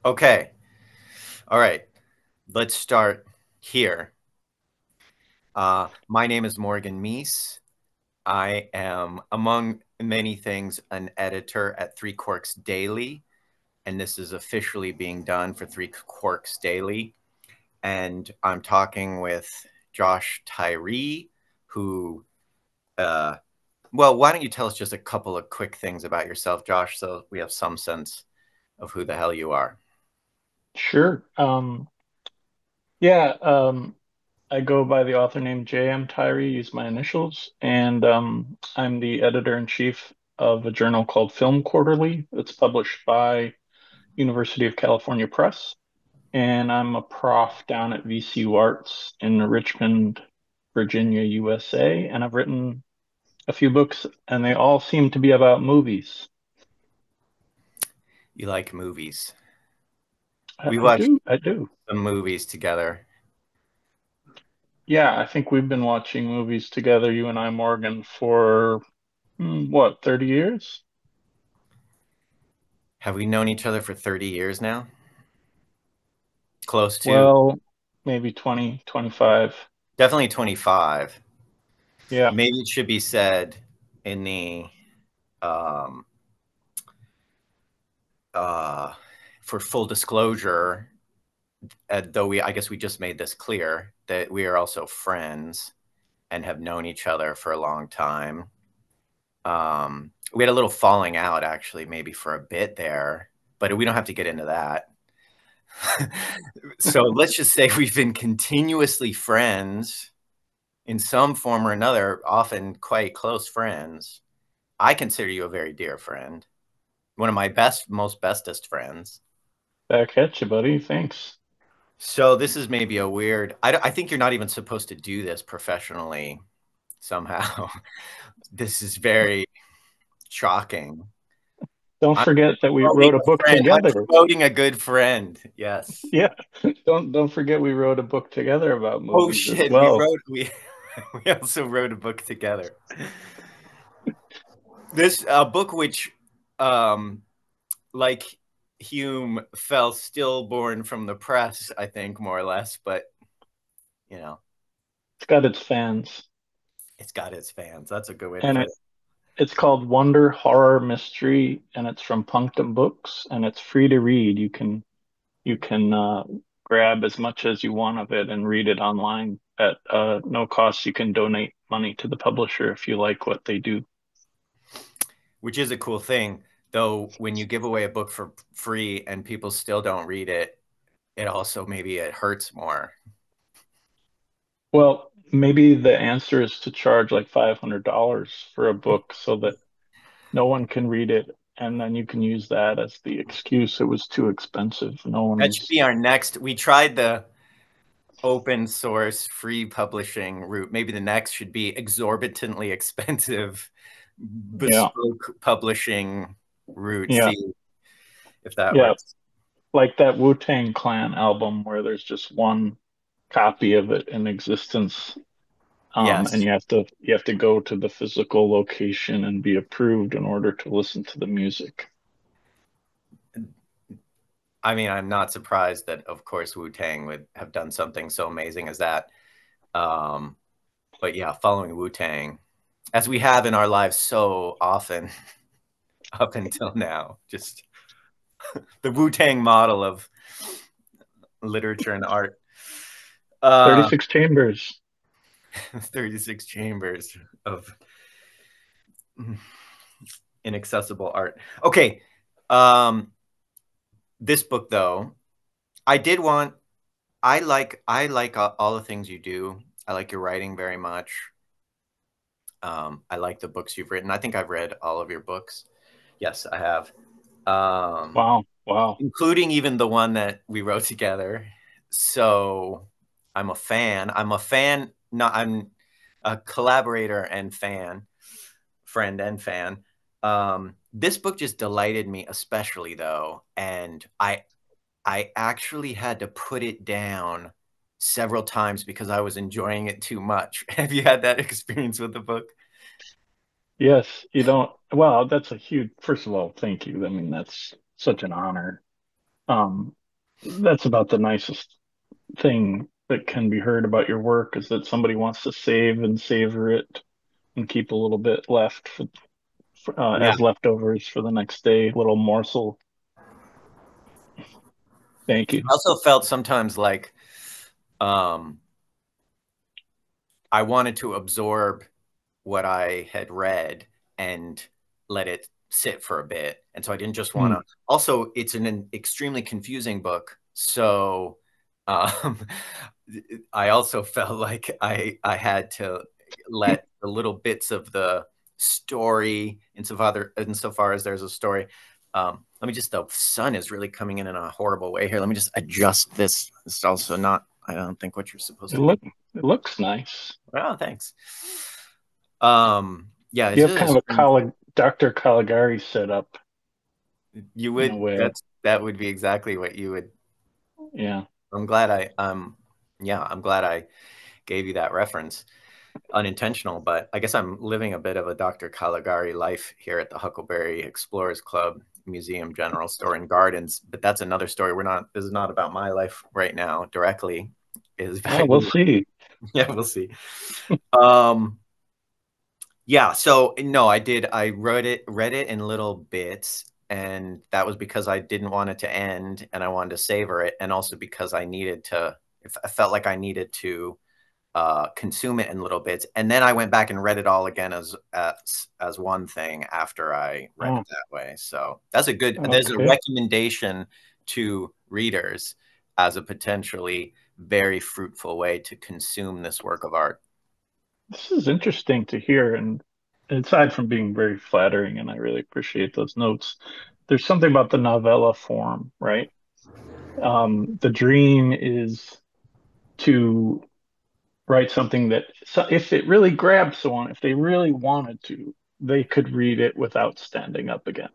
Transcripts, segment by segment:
Okay. All right. Let's start here. My name is Morgan Meis. I am, among many things, an editor at Three Quarks Daily, and this is officially being done for Three Quarks Daily. And I'm talking with Josh Tyree, who, uh, well, why don't you tell us just a couple of quick things about yourself, Josh, so we have some sense of who the hell you are. Sure. Yeah, I go by the author name J.M. Tyree, use my initials, and I'm the editor-in-chief of a journal called Film Quarterly. It's published by University of California Press, and I'm a prof down at VCU Arts in Richmond, Virginia, USA, and I've written a few books, and they all seem to be about movies. You like movies. I, We I watched do, I do. some movies together. Yeah, I think we've been watching movies together, you and I, Morgan, for what, 30 years? Have we known each other for 30 years now? Close to, Well, maybe 20, 25. definitely 25. Yeah. Maybe it should be said in the um uh for full disclosure, though I guess we just made this clear that we are also friends and have known each other for a long time. We had a little falling out actually, maybe for a bit there, but we don't have to get into that. So let's just say we've been continuously friends in some form or another, often quite close friends. I consider you a very dear friend, one of my most bestest friends. Back at you, buddy. Thanks. So this is maybe a weird. I think you're not even supposed to do this professionally. Somehow, this is very shocking. Don't I'm forget that we promoting wrote a a book friend. I'm together. promoting a good friend. Yes. Yeah. Don't forget we wrote a book together about Oh movies as shit, well. we also wrote a book together. This book, which, um, like Hume, fell stillborn from the press, I think, more or less, but you know, It's got its fans. it's got its fans. That's a good way to And put it. it's called Wonder Horror Mystery, and it's from Punctum Books, and it's free to read. You can grab as much as you want of it and read it online at no cost. You can donate money to the publisher if you like what they do. Which is a cool thing, though. When you give away a book for free and people still don't read it, it also maybe it hurts more. Well, maybe the answer is to charge like $500 for a book so that no one can read it, and then you can use that as the excuse it was too expensive. No That should one's, be our next. We tried the open source free publishing route. Maybe the next should be exorbitantly expensive yeah, bespoke publishing route. yeah, See if that yeah, works. like that Wu-Tang Clan album where there's just one copy of it in existence. And Yes. you have to go to the physical location and be approved in order to listen to the music. I mean, I'm not surprised that, of course, Wu Tang would have done something so amazing as that. Um, but yeah, following Wu Tang, as we have in our lives so often up until now, just the Wu Tang model of literature and art. Uh, 36 Chambers. 36 chambers of inaccessible art. Okay. Um, this book, though, I did want, I like all the things you do. I like your writing very much. I like the books you've written. I think I've read all of your books. Yes, I have. Um, Wow, wow. Including even the one that we wrote together. So I'm a fan. I'm a collaborator and fan, friend and fan. This book just delighted me, especially though, and I actually had to put it down several times because I was enjoying it too much. Have you had that experience with the book? Yes, you don't. Well, that's a huge, first of all, thank you. I mean, that's such an honor. Um, that's about the nicest thing that can be heard about your work is that somebody wants to save and savor it and keep a little bit left Yeah. as leftovers for the next day, little morsel. Thank you. I also felt sometimes like um, I wanted to absorb what I had read and let it sit for a bit. And so I didn't just want Mm. to. Also, it's an extremely confusing book. So um, I also felt like I had to let the little bits of the story, insofar as there's a story. Let me just, the sun is really coming in a horrible way here. Let me just adjust this. It's also not, I don't think, what you're supposed It to be. look it looks nice. Oh, thanks. Yeah, You this have is a kind of a strange. Dr. Caligari setup You in a would, way. that would be exactly what you would. Yeah. I'm glad yeah, I'm glad I gave you that reference. Unintentional, but I guess I'm living a bit of a Dr. Caligari life here at the Huckleberry Explorers Club Museum General Store and Gardens. But that's another story. This is not about my life right now directly. Is Well, about we'll you. see. Yeah, we'll see. Um, Yeah, so no, I did. I read it in little bits, and that was because I didn't want it to end and I wanted to savor it, and also because I needed to, if I felt like I needed to consume it in little bits. And then I went back and read it all again as one thing after I read Oh, it that way. So that's there's a okay. recommendation to readers as a potentially very fruitful way to consume this work of art. This is interesting to hear, and aside from being very flattering, and I really appreciate those notes, there's something about the novella form, right? The dream is to write something that, so if it really grabbed someone, if they really wanted to, they could read it without standing up again.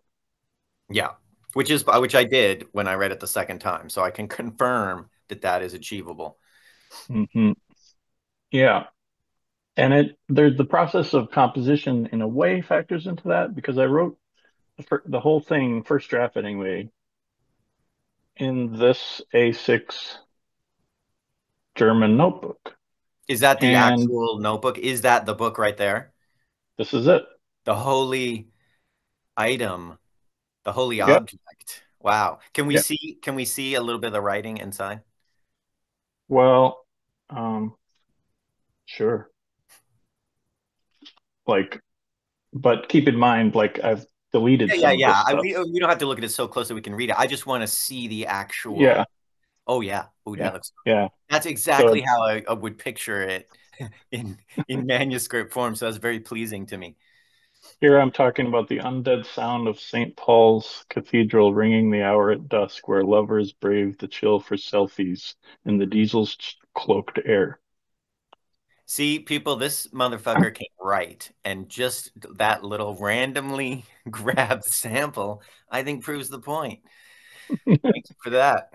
Yeah, which I did when I read it the second time, so I can confirm that that is achievable. Hmm. Yeah. And there's the process of composition in a way factors into that because I wrote the whole thing, first draft anyway, in this A6 German notebook. Is that the And actual notebook? Is that the book right there? this is it. The holy item, the holy Yep. object. Wow. Yep. Can we see a little bit of the writing inside? Well, um, sure. Like, but keep in mind, like I've deleted Yeah, yeah, some of this yeah. stuff. We don't have to look at it so closely we can read it. I just want to see the Yeah. actual. Oh yeah. Oh, that Yeah. looks. Yeah. That's So exactly how I would picture it in manuscript form. So that's very pleasing to me. here I'm talking about the undead sound of St. Paul's Cathedral ringing the hour at dusk, where lovers brave the chill for selfies in the diesel's cloaked air. See, people, this motherfucker can write, and just that little randomly grabbed sample, I think, proves the point. Thank you for that.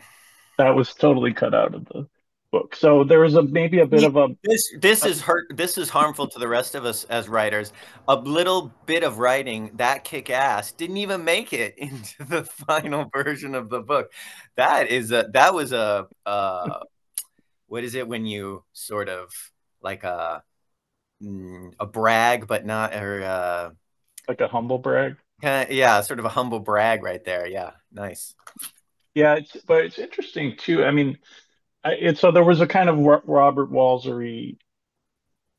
That was totally cut out of the book. So there was a maybe a bit of This a is hurt. This is harmful to the rest of us as writers. A little bit of writing that kick ass didn't even make it into the final version of the book. That was what is it when you sort of like a brag, but not or like a humble brag. yeah, sort of a humble brag right there. Yeah, nice. Yeah, but it's interesting too. I mean, so there was a kind of Robert Walsery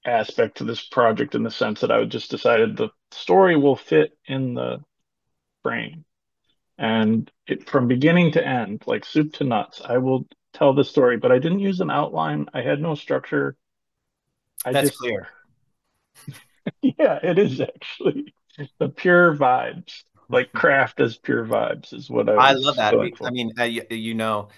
aspect to this project in the sense that I just decided the story will fit in the frame. And from beginning to end, like soup to nuts, I will tell the story, but I didn't use an outline. I had no structure. I That's just, clear. yeah, it is actually the pure vibes, like craft as pure vibes is what I I love was that. going I for. mean, you know,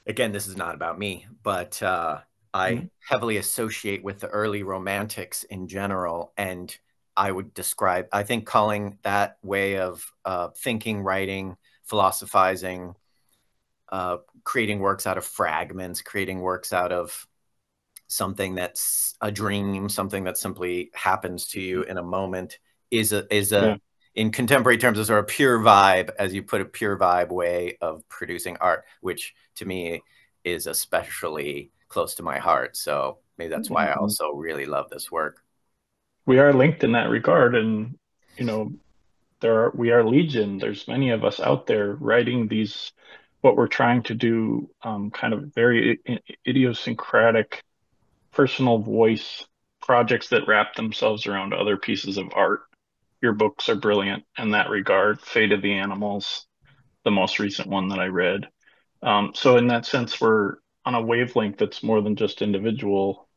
again, this is not about me, but I Mhm. heavily associate with the early romantics in general. And I would describe, I think, calling that way of thinking, writing, philosophizing, creating works out of fragments, creating works out of something that's a dream, something that simply happens to you in a moment, is a Yeah. in contemporary terms, a sort of pure vibe, as you put a pure vibe way of producing art, which to me is especially close to my heart. So maybe that's why I Mhm. also really love this work. We are linked in that regard, and you know, we are legion. There's many of us out there writing these what we're trying to do, kind of very idiosyncratic personal voice projects that wrap themselves around other pieces of art. Your books are brilliant in that regard. Fate of the Animals, the most recent one that I read. So in that sense, we're on a wavelength that's more than just individual,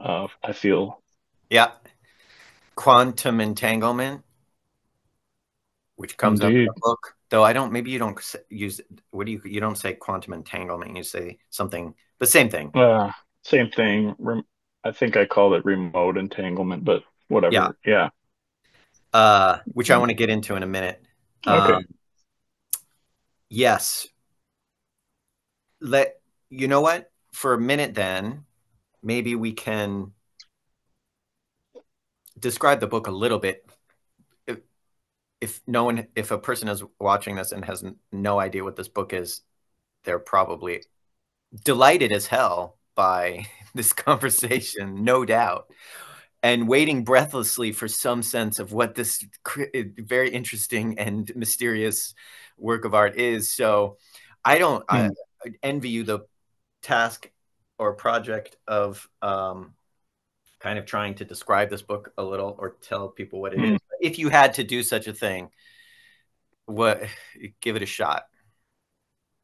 I feel. Yeah. Quantum Entanglement, which comes up in Indeed. the book. Though I don't, maybe you don't use, what do you don't say quantum entanglement, you say something, the same thing. Uh, Same thing. I think I called it remote entanglement, but Yeah. whatever. Yeah. Which I want to get into in a minute. Okay. Um, yes. Let, you know what? For a minute then, maybe we can describe the book a little bit. If no one, if a person is watching this and has no idea what this book is, they're probably delighted as hell by this conversation, no doubt, and waiting breathlessly for some sense of what this very interesting and mysterious work of art is. So I Hmm. envy you the task or project of kind of trying to describe this book a little or tell people what it Hmm. is. If you had to do such a thing, what, give it a shot.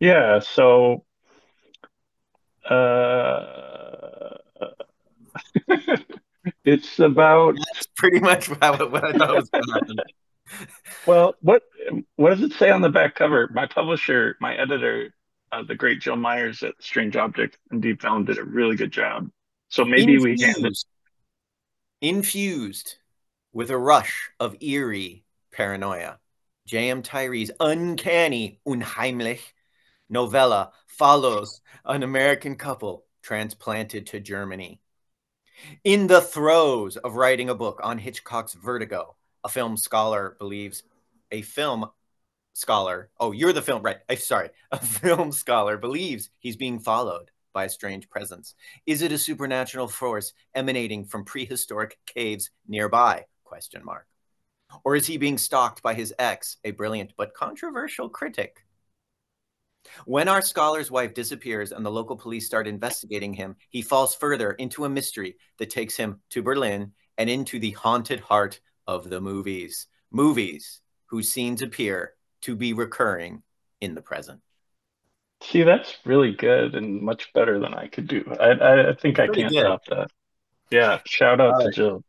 Yeah. So, uh, it's about, That's pretty much what I thought was going to happen. well, what does it say on the back cover? My publisher, my editor, the great Joe Myers at Strange Objects and Deep Vellum did a really good job. So maybe we hand it. Infused, infused with a rush of eerie paranoia. J.M. Tyree's uncanny Unheimlich novella follows an American couple transplanted to Germany. In the throes of writing a book on Hitchcock's Vertigo, a film scholar believes a film scholar, oh, you're the film, right? Sorry, a film scholar believes he's being followed by a strange presence. Is it a supernatural force emanating from prehistoric caves nearby? Question mark. Or is he being stalked by his ex, a brilliant but controversial critic? When our scholar's wife disappears and the local police start investigating him, he falls further into a mystery that takes him to Berlin and into the haunted heart of the movies. Movies whose scenes appear to be recurring in the present. See, that's really good and much better than I could do. I think It's I really can't good. top that. Yeah. Shout out All to right. Joe.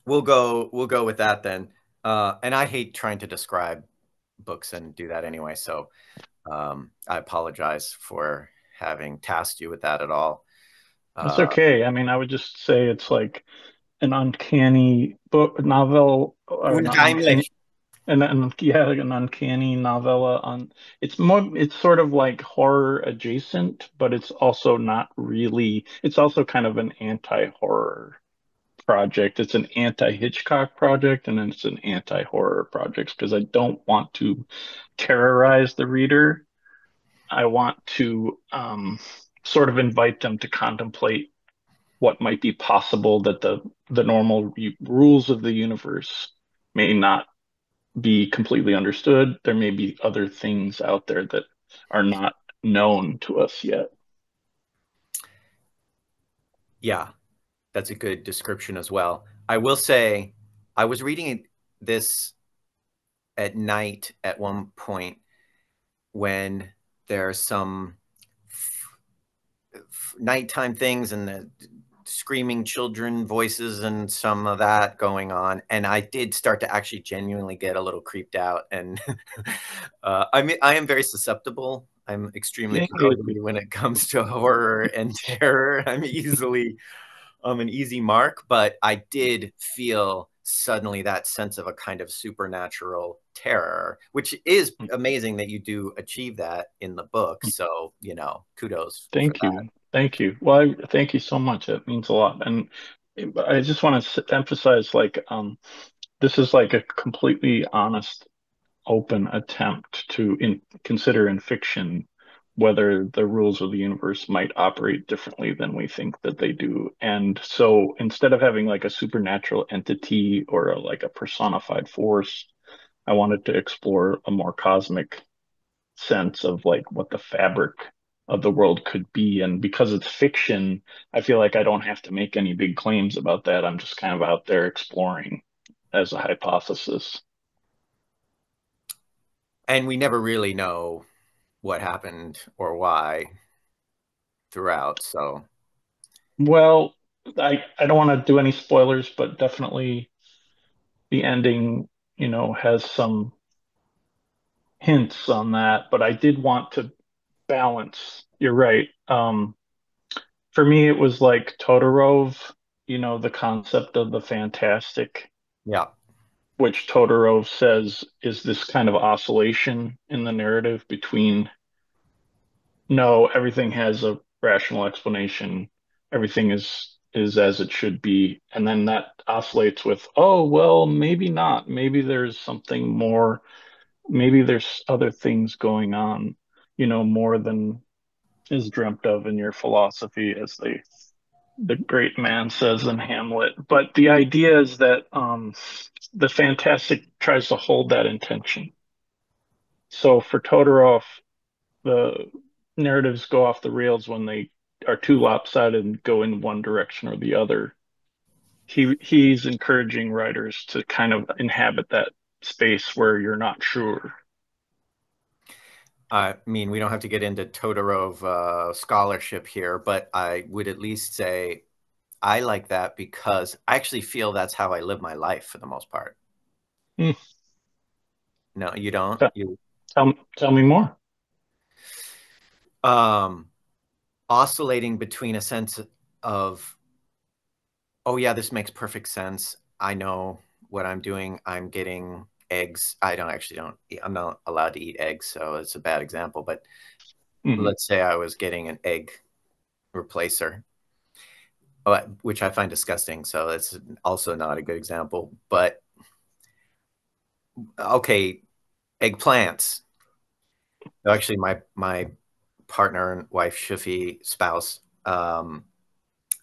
We'll go with that then. And I hate trying to describe books and do that anyway. So I apologize for having tasked you with that at all. It's Uh, okay. I mean, I would just say it's like an uncanny book novel, or an uncanny, Unheimlich. yeah, like an uncanny novella on. It's sort of like horror adjacent, but it's also not really. It's also kind of an anti-horror project. It's an anti-Hitchcock project, and then it's an anti-horror project because I don't want to terrorize the reader. I want to, sort of invite them to contemplate what might be possible, that the normal rules of the universe may not be completely understood. There may be other things out there that are not known to us yet. Yeah, that's a good description as well. I will say, I was reading this at night at one point when there are some nighttime things and the screaming children voices and some of that going on, and I did start to actually genuinely get a little creeped out. And I mean, I am very susceptible. I'm extremely Yeah. cowardly when it comes to horror and terror. I'm an easy mark, but I did feel suddenly that sense of a kind of supernatural terror, which is amazing that you do achieve that in the book. So, kudos for Thank that. you. Thank you. Well, thank you so much. It means a lot. And I just want to emphasize, like, this is like a completely honest, open attempt to consider in fiction whether the rules of the universe might operate differently than we think that they do. And so instead of having like a supernatural entity or like a personified force, I wanted to explore a more cosmic sense of like what the fabric of the world could be. And because it's fiction, I feel like I don't have to make any big claims about that. I'm just kind of out there exploring as a hypothesis. And we never really know what happened or why throughout. So, Well, I don't want to do any spoilers, but definitely the ending, has some hints on that. But I did want to balance. You're right. For me, it was like Todorov, the concept of the fantastic, yeah, which Todorov says is this kind of oscillation in the narrative between no, everything has a rational explanation, everything is as it should be, and then that oscillates with, oh, well, maybe not. Maybe there's something more, maybe there's other things going on, more than is dreamt of in your philosophy, as the great man says in Hamlet. But the idea is that the fantastic tries to hold that intention. So for Todorov, the narratives go off the rails when they are too lopsided and go in one direction or the other. He's encouraging writers to kind of inhabit that space where you're not sure. I mean, we don't have to get into Todorov scholarship here, but I would at least say I like that because I actually feel that's how I live my life for the most part. Hmm. No, you don't. Tell, You tell me more. um oscillating between a sense of, oh yeah, this makes perfect sense. I know what I'm doing. I'm getting eggs. I don't actually don't. I'm not allowed to eat eggs, so it's a bad example. But Hmm. let's say I was getting an egg replacer, which I find disgusting. So it's also not a good example. But okay, eggplants. Actually, my partner and wife, Shufi spouse,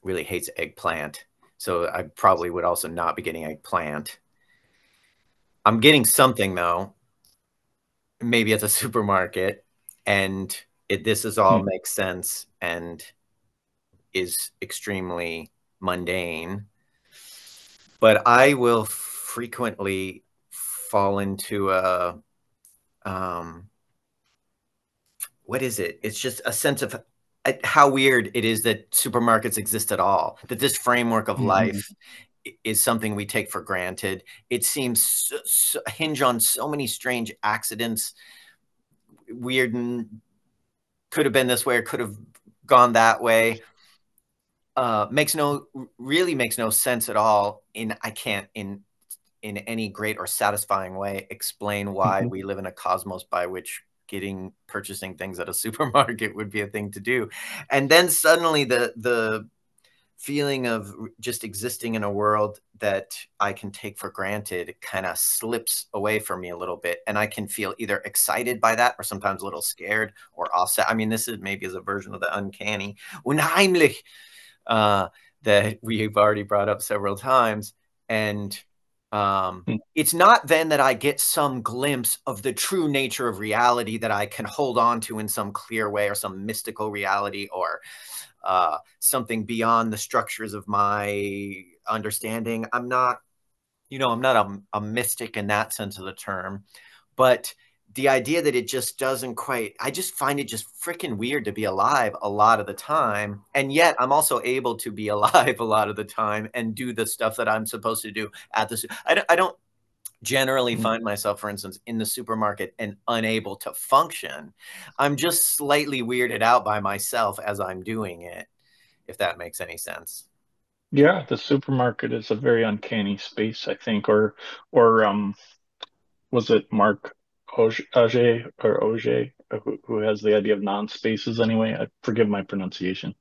really hates eggplant. So I probably would also not be getting eggplant. I'm getting something though, maybe at the supermarket, and this is all Hmm. makes sense and is extremely mundane. But I will frequently fall into a um, what is it? It's just a sense of how weird it is that supermarkets exist at all. That this framework of Hmm. life is something we take for granted. It seems hinge on so many strange accidents, weird and could have been this way or could have gone that way. Makes no really makes no sense at all. I can't in any great or satisfying way explain why Hmm. we live in a cosmos by which purchasing things at a supermarket would be a thing to do. And then suddenly the feeling of just existing in a world that I can take for granted kind of slips away from me a little bit. And I can feel either excited by that or sometimes a little scared or offset. I mean, this is maybe as a version of the uncanny, unheimlich, uh, that we've already brought up several times. And it's not then that I get some glimpse of the true nature of reality that I can hold on to in some clear way or some mystical reality or something beyond the structures of my understanding. I'm not a mystic in that sense of the term, but the idea that it just doesn't quite, I just find it just freaking weird to be alive a lot of the time. And yet I'm also able to be alive a lot of the time and do the stuff that I'm supposed to do at the, I don't generally Hmm. find myself, for instance, in the supermarket and unable to function. I'm just slightly weirded out by myself as I'm doing it, if that makes any sense. Yeah, the supermarket is a very uncanny space, I think, or was it Mark Auger or Auger who has the idea of non-spaces anyway? I forgive my pronunciation.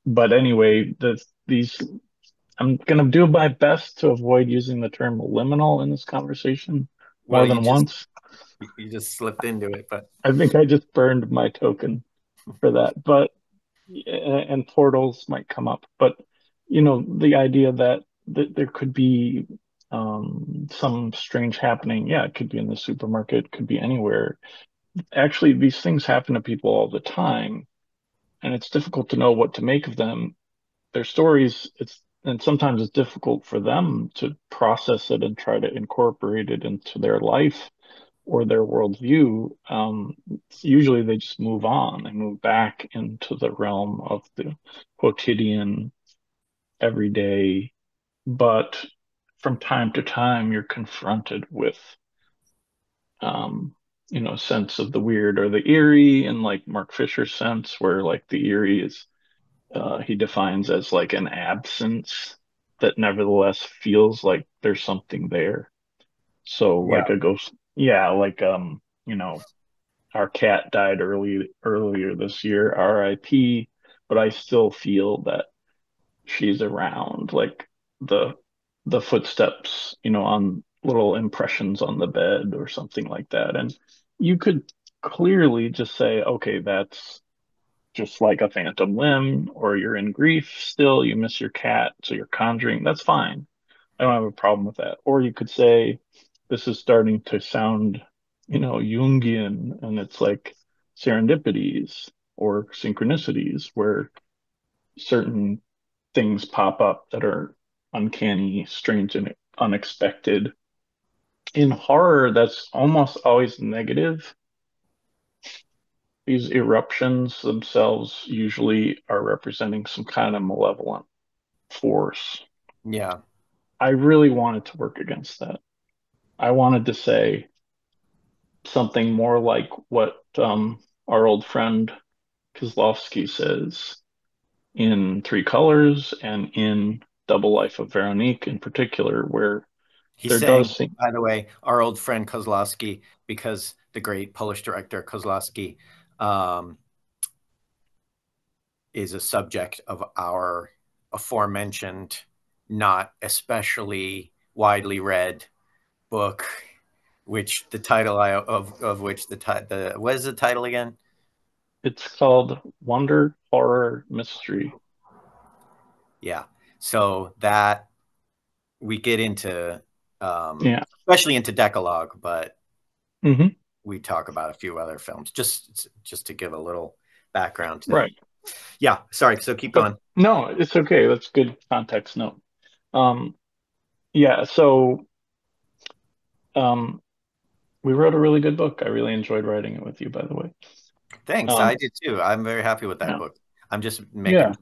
But anyway, these I'm gonna do my best to avoid using the term liminal in this conversation Well, more than once. you just slipped into it, but I think I just burned my token for that, but and portals might come up, but the idea that there could be some strange happening. Yeah, it could be in the supermarket, it could be anywhere. Actually, these things happen to people all the time, and it's difficult to know what to make of them. Their stories, and sometimes it's difficult for them to process it and try to incorporate it into their life or their worldview. Usually they just move on. They move back into the realm of the quotidian, everyday. But from time to time, you're confronted with, um, sense of the weird or the eerie, in like Mark Fisher's sense, where like the eerie is he defines as like an absence that nevertheless feels like there's something there. So yeah, like a ghost, yeah, like our cat died earlier this year, RIP, but I still feel that she's around, like the the footsteps, on little impressions on the bed or something like that. And you could clearly just say, okay, that's just like a phantom limb, or you're in grief still, you miss your cat, so you're conjuring. That's fine. I don't have a problem with that. Or you could say, this is starting to sound, Jungian, and it's like serendipities or synchronicities where certain things pop up that are uncanny, strange, and unexpected. In horror, that's almost always negative. These eruptions themselves usually are representing some kind of malevolent force. yeah. I really wanted to work against that. I wanted to say something more like what our old friend Kozlovsky says in Three Colors and in Double Life of Veronique in particular, where He's there does saying, seem by the way, our old friend Kozlowski, because the great Polish director Kozlowski um, is a subject of our aforementioned, not especially widely read book, which the title of which the what is the title again? it's called Wonder, Horror, Mystery. Yeah. So that we get into, Yeah. especially into Decalogue, but Hmm. we talk about a few other films just to give a little background to that. Right. Yeah. Sorry. So keep But going. no, it's okay. That's good context note. Um, yeah, so um, we wrote a really good book. I really enjoyed writing it with you, by the way. Thanks. Um, I did too. I'm very happy with that yeah, book. I'm just yeah, making.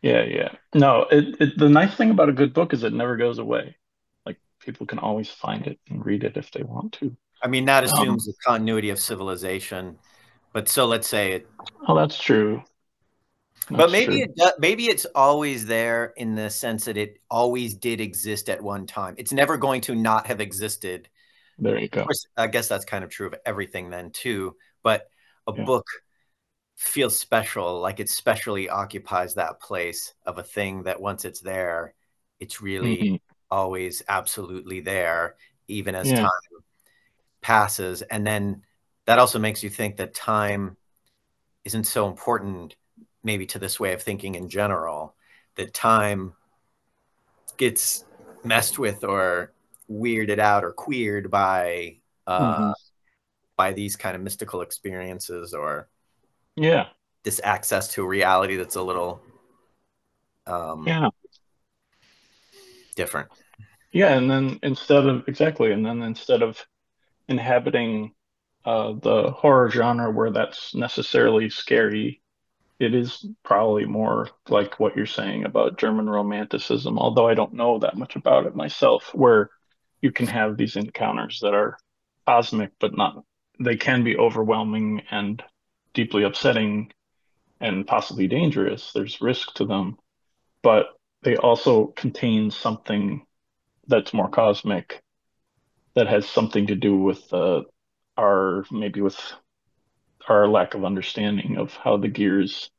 yeah. No, the nice thing about a good book is it never goes away. Like people can always find it and read it if they want to. I mean, that Um, assumes the continuity of civilization, but so let's say it. oh, that's true. But That's true. maybe it's always there in the sense that it always did exist at one time. It's never going to not have existed. There you Of go. course, I guess that's kind of true of everything then too. But a Yeah. book feels special, like it specially occupies that place of a thing that once it's there, it's really Hmm. always absolutely there, even as Yeah. time passes. And then that also makes you think that time isn't so important, maybe to this way of thinking in general, that time gets messed with or weirded out or queered Hmm. by these kind of mystical experiences or Yeah. this access to a reality that's a little um, Yeah. different. Yeah. And then instead of inhabiting the horror genre where that's necessarily scary, it is probably more like what you're saying about German romanticism, although I don't know that much about it myself, where you can have these encounters that are cosmic, but not, they can be overwhelming and deeply upsetting and possibly dangerous. There's risk to them, but they also contain something that's more cosmic, that has something to do with our maybe with our lack of understanding of how the gears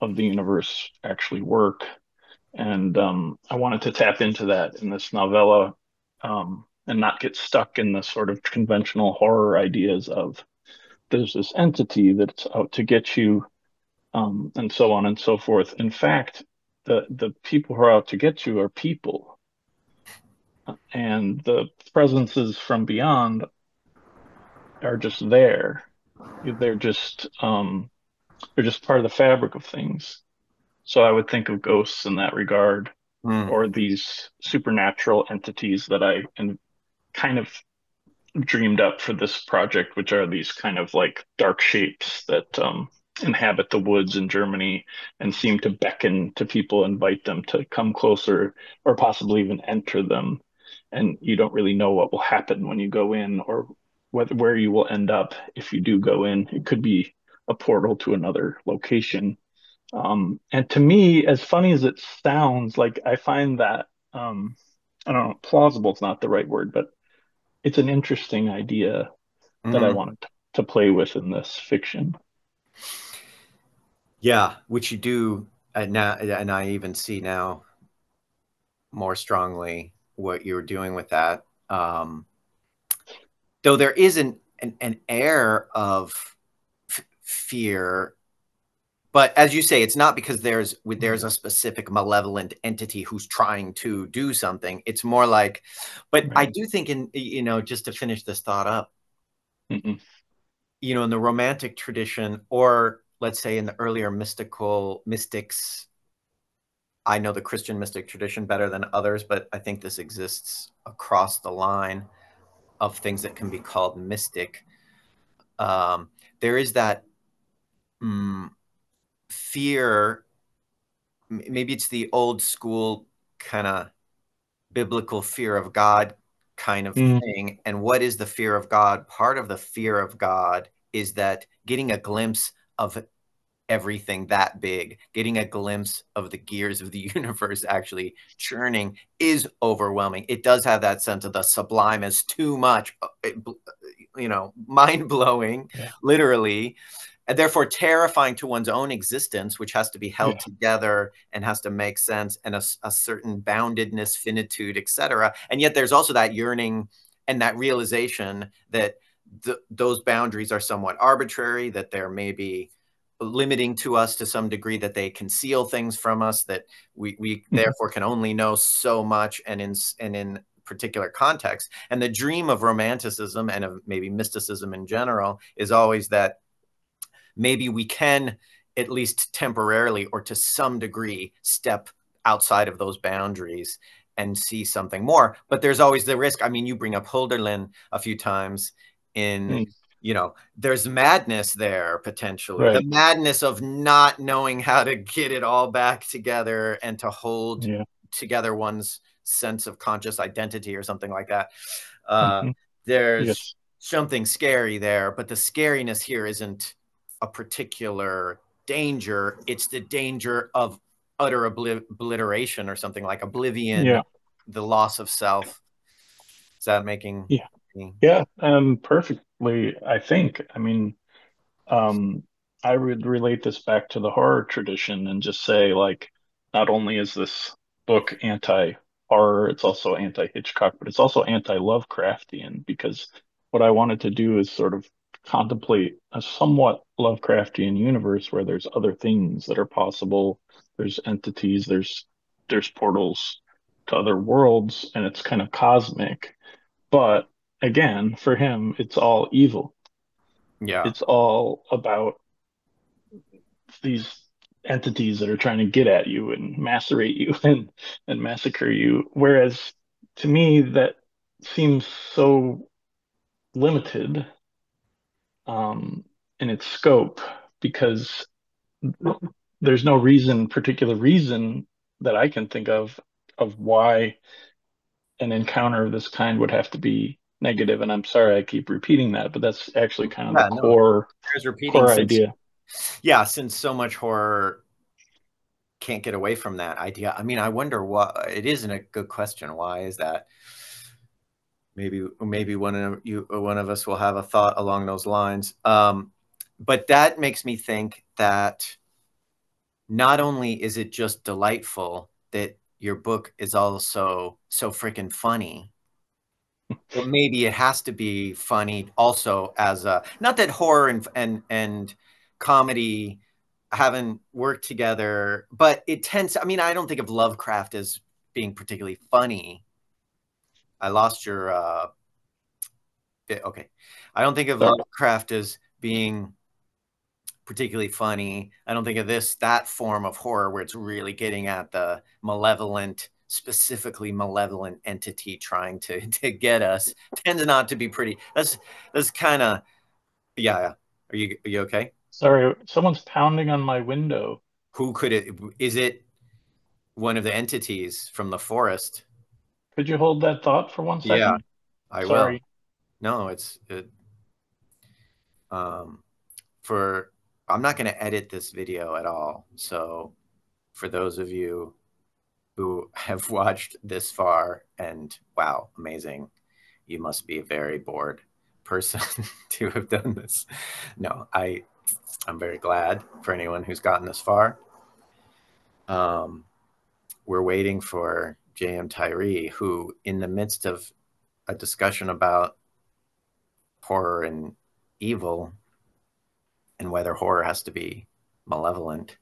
of the universe actually work. And I wanted to tap into that in this novella, and not get stuck in the sort of conventional horror ideas of there's this entity that's out to get you, and so on and so forth. In fact, the people who are out to get you are people, and the presences from beyond are just there. They're just they're just part of the fabric of things. So I would think of ghosts in that regard, Mm, or these supernatural entities that I kind of dreamed up for this project, which are these kind of like dark shapes that inhabit the woods in Germany and seem to beckon to people, invite them to come closer, or possibly even enter them. And you don't really know what will happen when you go in, or where you will end up if you do go in. It could be a portal to another location. And to me, as funny as it sounds, like I find that I don't know, plausible is not the right word, but it's an interesting idea that I mm. wanted to play with in this fiction. Yeah, which you do now, and I even see now more strongly what you're doing with that. Though there is an air of fear, but as you say, it's not because there's a specific malevolent entity who's trying to do something. It's more like, but I Right. do think just to finish this thought up, Mm-mm. in the romantic tradition, or let's say in the earlier mystics, I know the Christian mystic tradition better than others, but I think this exists across the line of things that can be called mystic. There is that mm, fear. Maybe it's the old school kind of biblical fear of God kind of Mm, thing. And what is the fear of God? Part of the fear of God is that getting a glimpse of everything that big, getting a glimpse of the gears of the universe actually churning is overwhelming. It does have that sense of the sublime as too much, mind blowing, yeah. literally, and therefore terrifying to one's own existence, which has to be held Yeah. together and has to make sense, and a certain boundedness, finitude, etc. And yet there's also that yearning and that realization that those boundaries are somewhat arbitrary, that they're maybe limiting to us to some degree, that they conceal things from us, that we Mhm. therefore can only know so much, and in particular context. And the dream of romanticism and of maybe mysticism in general is always that maybe we can, at least temporarily or to some degree, step outside of those boundaries and see something more. But there's always the risk. I mean, you bring up Holderlin a few times in, Mm, there's madness there potentially. The right. madness of not knowing how to get it all back together and to hold Yeah. together one's sense of conscious identity or something like that. Uh, Hmm. there's Yes. something scary there, but the scariness here isn't a particular danger. It's the danger of utter obliteration or something like oblivion, Yeah. the loss of self. Is that making Yeah. me? Yeah. Perfectly, I think. I mean, Um, I would relate this back to the horror tradition and just say, like, not only is this book anti-horror, it's also anti-Hitchcock, but it's also anti-Lovecraftian, because what I wanted to do is sort of contemplate a somewhat Lovecraftian universe where there's other things that are possible. There's entities, there's portals to other worlds, and it's kind of cosmic. But again, for him, it's all evil. Yeah. It's all about these entities that are trying to get at you and macerate you and massacre you. Whereas to me, that seems so limited, in its scope, because there's no particular reason that I can think of why an encounter of this kind would have to be negative. And I'm sorry I keep repeating that, but that's actually kind of the Yeah, no, there's repeating core since, idea. yeah, since so much horror can't get away from that idea. I mean, I wonder what it isn't a good question. Why is that? Maybe one of us will have a thought along those lines. But that makes me think that not only is it just delightful, that your book is also so freaking funny. Or maybe it has to be funny also as a, not that horror and comedy haven't worked together, but it tends, I mean, I don't think of Lovecraft as being particularly funny. I lost your bit. Okay. I don't think of Sorry. Lovecraft as being particularly funny. I don't think of that form of horror where it's really getting at the malevolent, specifically malevolent entity trying to get us. Tends not to be pretty. That's kind of, yeah. Are you okay? Sorry, someone's pounding on my window. Who could it? Is it one of the entities from the forest? Could you hold that thought for one Yeah, second? I will. Sorry. No, um for I'm not going to edit this video at all. So for those of you who have watched this far, and wow, amazing, you must be a very bored person to have done this. No, I'm very glad for anyone who's gotten this far. um, we're waiting for JM Tyree, who in the midst of a discussion about horror and evil and whether horror has to be malevolent,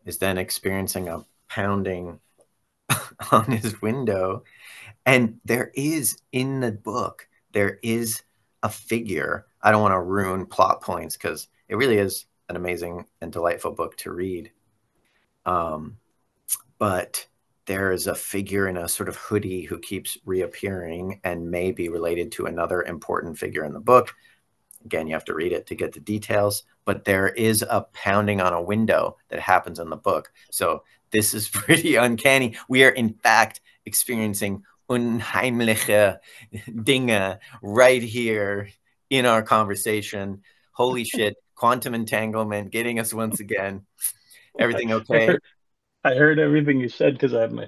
is then experiencing a pounding on his window. And there is in the book, there is a figure. I don't want to ruin plot points because it really is an amazing and delightful book to read. Um, but there is a figure in a sort of hoodie who keeps reappearing and may be related to another important figure in the book. Again, you have to read it to get the details, but there is a pounding on a window that happens in the book. So this is pretty uncanny. We are, in fact, experiencing unheimliche Dinge right here in our conversation. Holy shit. Quantum entanglement getting us once again. Everything I okay? heard, I heard everything you said because I had my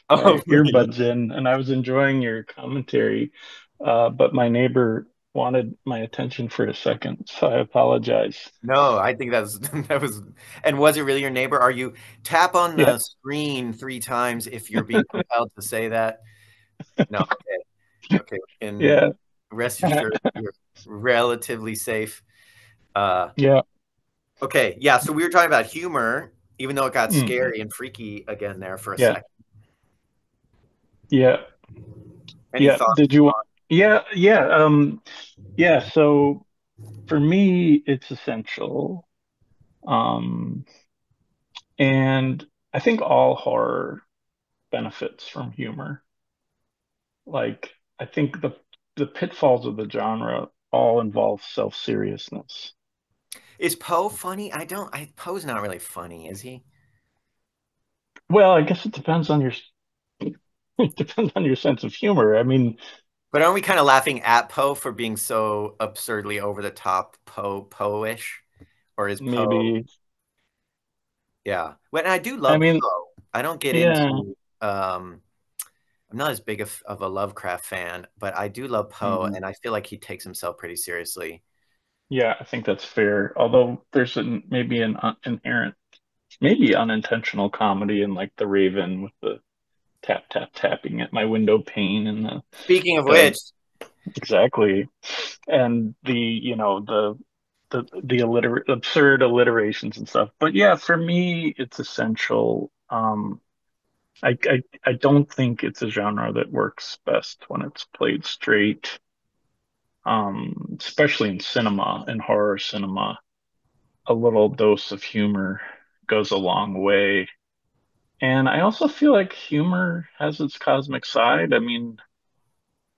Oh, earbuds in and I was enjoying your commentary. But my neighbor wanted my attention for a second, so I apologize. no, I think that's that was. And was it really your neighbor? Are you tap on Yeah, the screen 3 times if you're being compelled to say that? No, okay, okay. And yeah, rest assured, you're relatively safe. Uh, yeah. okay, yeah. So we were talking about humor, even though it got Mm, scary and freaky again there for a yeah, second. yeah, Any yeah. thoughts Did you? on? Yeah, yeah, yeah. So for me, it's essential. Um, and I think all horror benefits from humor. Like, I think the pitfalls of the genre all involve self-seriousness. Is Poe funny? I don't. Poe's not really funny, is he? Well, I guess it depends on your it depends on your sense of humor. I mean, But aren't we kind of laughing at Poe for being so absurdly over the top Poe-ish? Or is Poe? maybe. Yeah. Well, I do I love mean, Poe. I don't get yeah. into I'm not as big of a Lovecraft fan, but I do love Poe Mhm. and I feel like he takes himself pretty seriously. Yeah, I think that's fair. Although there's maybe an inherent, maybe unintentional comedy in like The Raven with the tap tap tapping at my window pane and Speaking of the which, exactly, and the absurd alliterations and stuff. But yeah, for me, it's essential. I don't think it's a genre that works best when it's played straight, especially in cinema and horror cinema. A little dose of humor goes a long way. And I also feel like humor has its cosmic side. I mean,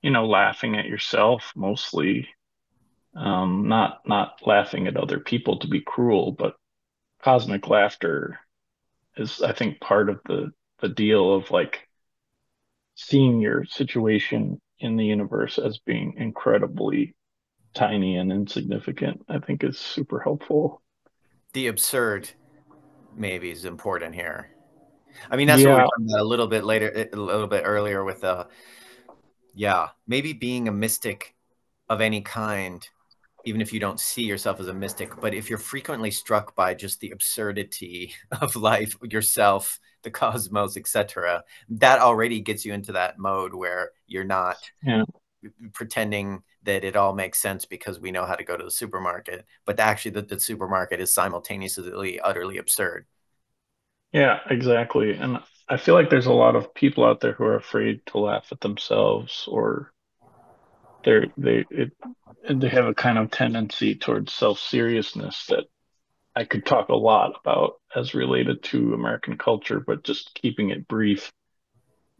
laughing at yourself mostly, not laughing at other people to be cruel, but cosmic laughter is, I think, part of the deal of like seeing your situation in the universe as being incredibly tiny and insignificant, I think is super helpful. the absurd maybe is important here. I mean, that's what we were Yeah, talking about a little bit later, a little bit earlier with yeah, maybe being a mystic of any kind even if you don't see yourself as a mystic, but if you're frequently struck by just the absurdity of life, yourself, the cosmos, etc., that already gets you into that mode where you're not Yeah. pretending that it all makes sense because we know how to go to the supermarket, but actually the supermarket is simultaneously utterly absurd. Yeah, exactly. And I feel like there's a lot of people out there who are afraid to laugh at themselves, or they have a kind of tendency towards self-seriousness that I could talk a lot about as related to American culture, but just keeping it brief,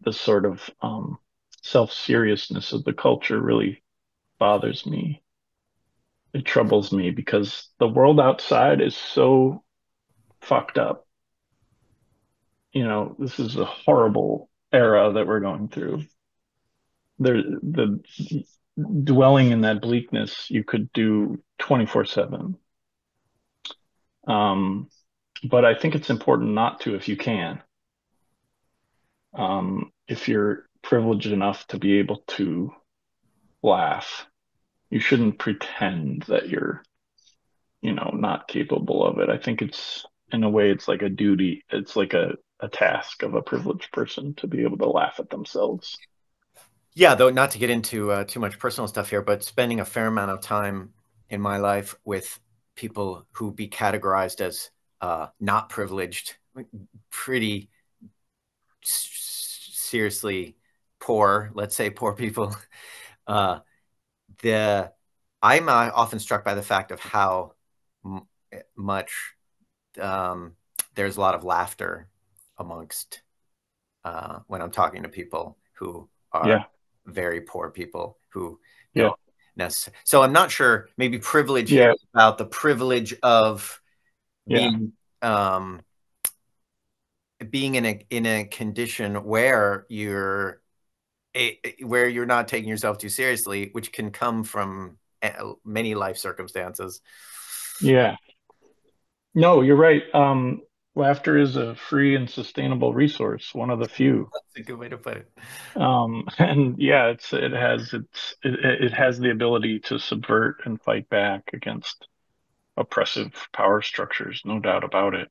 the sort of self-seriousness of the culture really bothers me. It troubles me because the world outside is so fucked up. This is a horrible era that we're going through. The dwelling in that bleakness you could do 24/7. But I think it's important not to if you can. If you're privileged enough to be able to laugh, you shouldn't pretend that you're, not capable of it. I think it's, in a way, it's like a duty. It's like a task of a privileged person to be able to laugh at themselves. Yeah, though not to get into too much personal stuff here, but spending a fair amount of time in my life with people who be categorized as not privileged, pretty seriously poor, let's say poor people. Uh, the I'm often struck by the fact of how much um, there's a lot of laughter amongst when I'm talking to people who are Yeah, very poor people who yeah, don't necessarily. So I'm not sure. Maybe privilege here yeah, is about the privilege of yeah, being um, being in a condition where you're not taking yourself too seriously, which can come from many life circumstances. yeah. No, you're right. Laughter is a free and sustainable resource, one of the few. That's a good way to put it. And yeah, it has the ability to subvert and fight back against oppressive power structures, no doubt about it.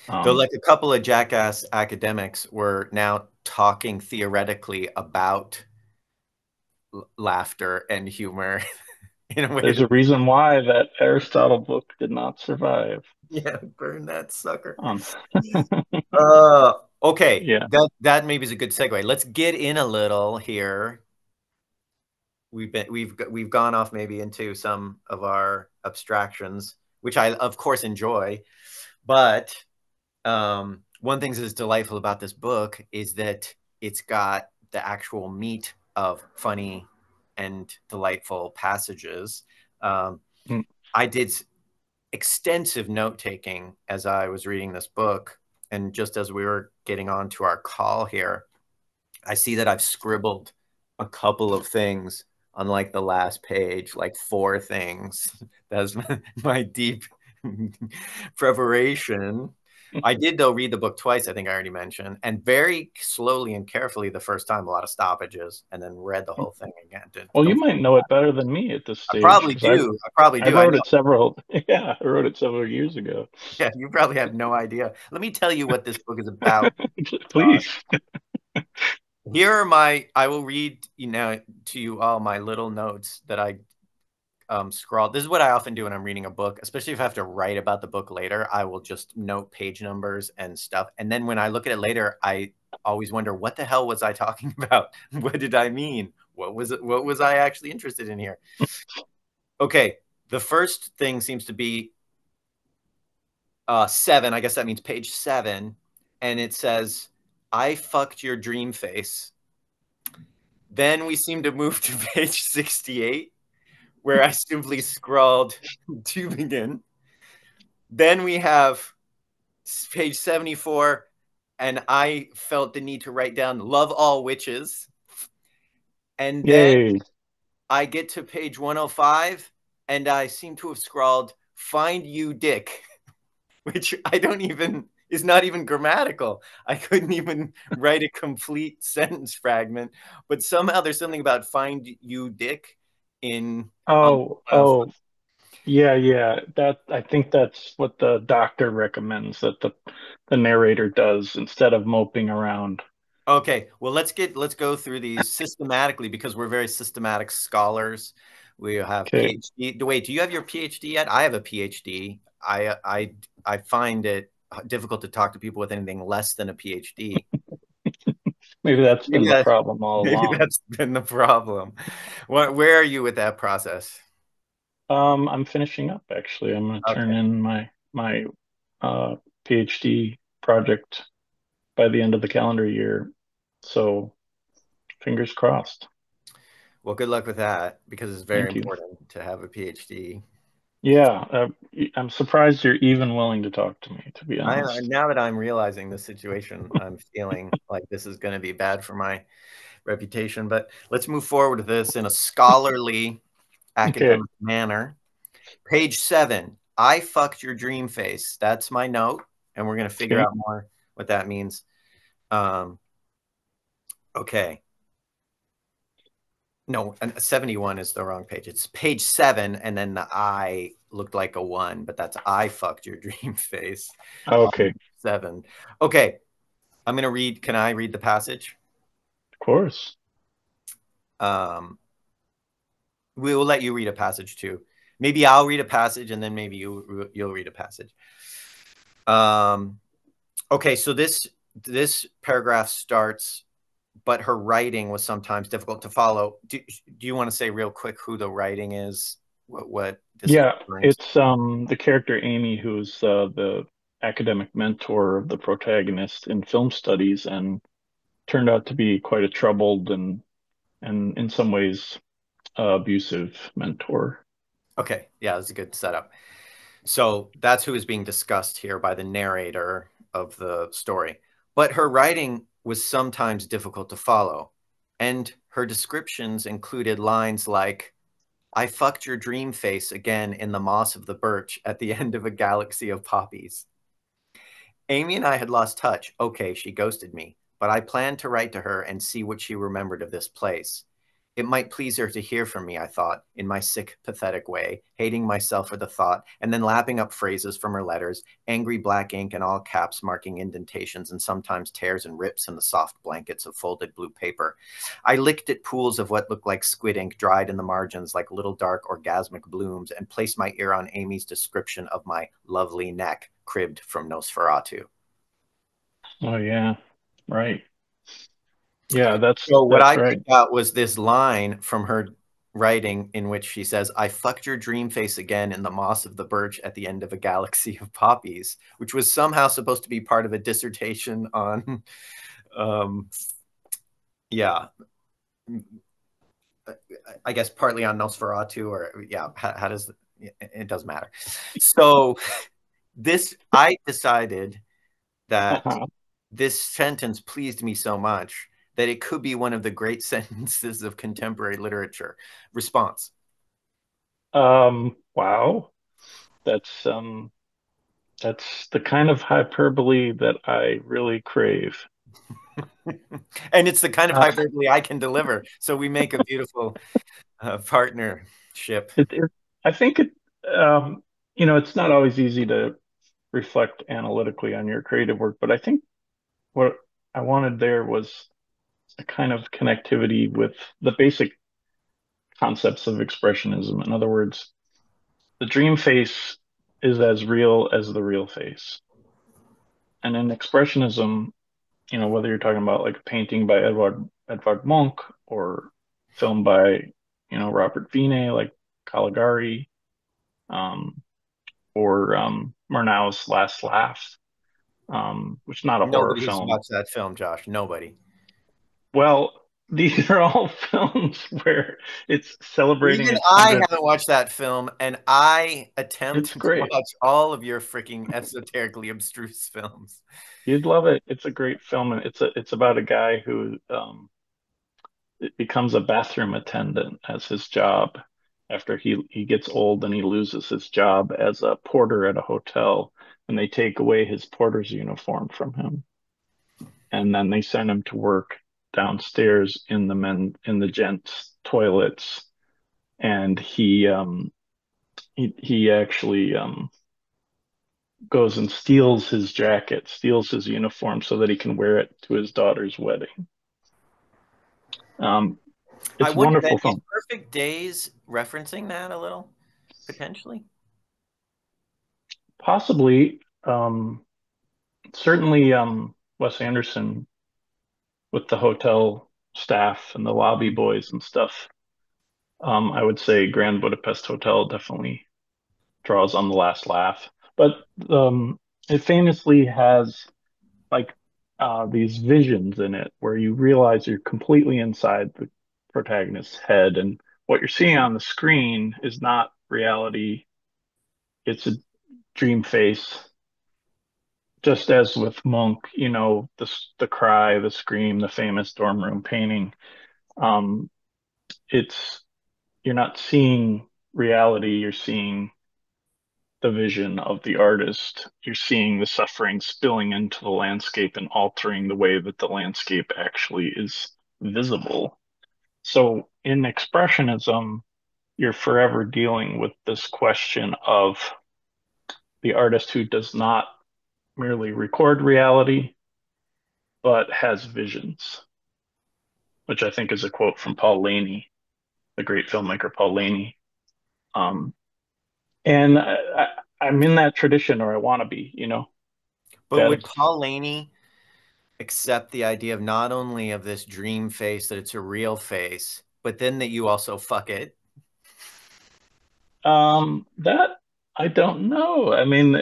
Though, Um, like a couple of jackass academics were now talking theoretically about laughter and humor in a way there's that, a reason why that Aristotle book did not survive. yeah, burn that sucker. Um, Uh, okay, yeah, that maybe is a good segue. Let's get in a little here. We've gone off maybe into some of our abstractions, which I of course enjoy, but one thing that's delightful about this book is that it's got the actual meat of funny and delightful passages. Um, mm, I did extensive note taking as I was reading this book. And just as we were getting on to our call here, I see that I've scribbled a couple of things on like the last page, like four things. That's my deep preparation. I did, though, read the book twice, I think I already mentioned, and very slowly and carefully the first time, a lot of stoppages, and then read the mm. whole thing again. Well, you Don't, might know it better than me at this I stage probably because I do. I probably I do. I wrote know. it several yeah, I wrote it several years ago. Yeah, you probably have no idea. Let me tell you what this book is about. Please. Here are my, I will read, to you all my little notes that I scrawled. This is what I often do when I'm reading a book, especially if I have to write about the book later. I will just note page numbers and stuff. And then when I look at it later, I always wonder, what the hell was I talking about? What did I mean? What was it? What was I actually interested in here? Okay. The first thing seems to be 7. I guess that means page 7. And it says, I fucked your dream face. Then we seem to move to page 68, where I simply scrawled to begin. Then we have page 74, and I felt the need to write down love all witches. And then Yay. I get to page 105, and I seem to have scrawled find you dick, which I don't even is not even grammatical. I couldn't even write a complete sentence fragment, but somehow there's something about find you dick in on Oh, 105. Yeah, yeah. That I think that's what the doctor recommends that the narrator does instead of moping around. Okay, well, let's go through these systematically because we're very systematic scholars. We have Okay. PhD. Wait, do you have your PhD yet? I have a PhD. I find it difficult to talk to people with anything less than a PhD. Maybe that's Maybe been the that's problem all maybe along. that's been the problem. Where are you with that process? I'm finishing up actually. I'm going to turn Okay. in my uh, PhD project by the end of the calendar year. So fingers crossed. Well, good luck with that because it's very Thank you. important to have a PhD. Yeah, I'm surprised you're even willing to talk to me, to be I honest. now that I'm realizing the situation, I'm feeling like this is going to be bad for my reputation. But let's move forward with this in a scholarly, Okay, academic manner. Page 7. I fucked your dream face. That's my note, and we're going to figure okay, out more what that means. Um, okay. No, 71 is the wrong page. It's page 7, and then the I looked like a 1, but that's I fucked your dream face okay. on 7. Okay, I'm going to read. Can I read the passage? Of course. Um, we will let you read a passage too. Maybe I'll read a passage, and then maybe you'll read a passage. Um, okay, so this paragraph starts, but her writing was sometimes difficult to follow. Do you want to say real quick who the writing is? What this is Yeah, referring to? it's the character Amy who's the academic mentor of the protagonist in film studies and turned out to be quite a troubled and in some ways abusive mentor. Okay, yeah, that's a good setup. So that's who is being discussed here by the narrator of the story. But her writing was sometimes difficult to follow, and her descriptions included lines like, I fucked your dream face again in the moss of the birch at the end of a galaxy of poppies. Amy and I had lost touch. Okay, she ghosted me, but I planned to write to her and see what she remembered of this place. It might please her to hear from me, I thought, in my sick, pathetic way, hating myself for the thought, and then lapping up phrases from her letters, angry black ink and all caps marking indentations and sometimes tears and rips in the soft blankets of folded blue paper. I licked at pools of what looked like squid ink dried in the margins like little dark orgasmic blooms and placed my ear on Amy's description of my lovely neck, cribbed from Nosferatu. Oh yeah, right. Yeah, that's So what that's I right. picked out was this line from her writing in which she says, I fucked your dream face again in the moss of the birch at the end of a galaxy of poppies, which was somehow supposed to be part of a dissertation on, um, yeah, I guess partly on Nosferatu or, yeah, how does it doesn't matter. So I decided that Uh-huh. this sentence pleased me so much that it could be one of the great sentences of contemporary literature. Response. Wow. That's that's the kind of hyperbole that I really crave. And it's the kind of Uh, hyperbole I can deliver. So we make a beautiful partnership. it I think um, it's not always easy to reflect analytically on your creative work, but I think what I wanted there was a kind of connectivity with the basic concepts of expressionism. In other words, the dream face is as real as the real face. And in expressionism, whether you're talking about like a painting by Edvard Munch or film by, Robert Vine, like Caligari, um, or Murnau's Last Laugh, which is not a horror Nobody has film. watched that film, Josh. Nobody. Well, these are all films where it's celebrating Even its I 100th. haven't watched that film, and I attempt It's to great. watch all of your freaking esoterically abstruse films. You'd love it. It's a great film, and it's about a guy who it becomes a bathroom attendant as his job after he gets old and he loses his job as a porter at a hotel, and they take away his porter's uniform from him, and then they send him to work downstairs in the gents toilets, and he actually goes and steals his jacket, steals his uniform so that he can wear it to his daughter's wedding. Um, I it's a wonder then, wonderful is film. Perfect Days referencing that a little, potentially? Possibly, certainly, Wes Anderson with the hotel staff and the lobby boys and stuff. I would say Grand Budapest Hotel definitely draws on the last laugh, but um, it famously has like these visions in it where you realize you're completely inside the protagonist's head, and what you're seeing on the screen is not reality. It's a dream face. Just as with Monk, the cry, the scream, the famous dorm room painting. Um, it's you're not seeing reality, you're seeing the vision of the artist. You're seeing the suffering spilling into the landscape and altering the way that the landscape actually is visible. So in expressionism, you're forever dealing with this question of the artist who does not merely record reality, but has visions, which I think is a quote from Paul Laney, the great filmmaker Paul Laney. Um, and I'm in that tradition, or I want to be, But that would it's Paul Laney accept the idea of not only of this dream face, that it's a real face, but then that you also fuck it? That I don't know. I mean,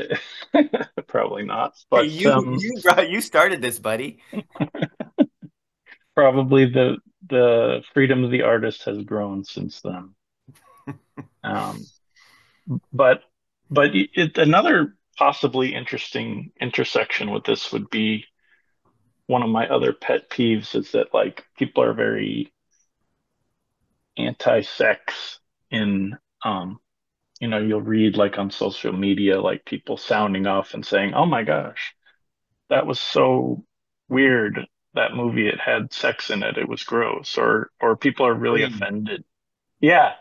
probably not, but You started this, buddy. probably the freedom of the artist has grown since then. Um, but another possibly interesting intersection with this would be one of my other pet peeves is that like people are very anti-sex in you'll read like on social media like people sounding off and saying, "Oh my gosh, that was so weird. That movie, it had sex in it. It was gross." Or people are really Cringe. offended. Yeah,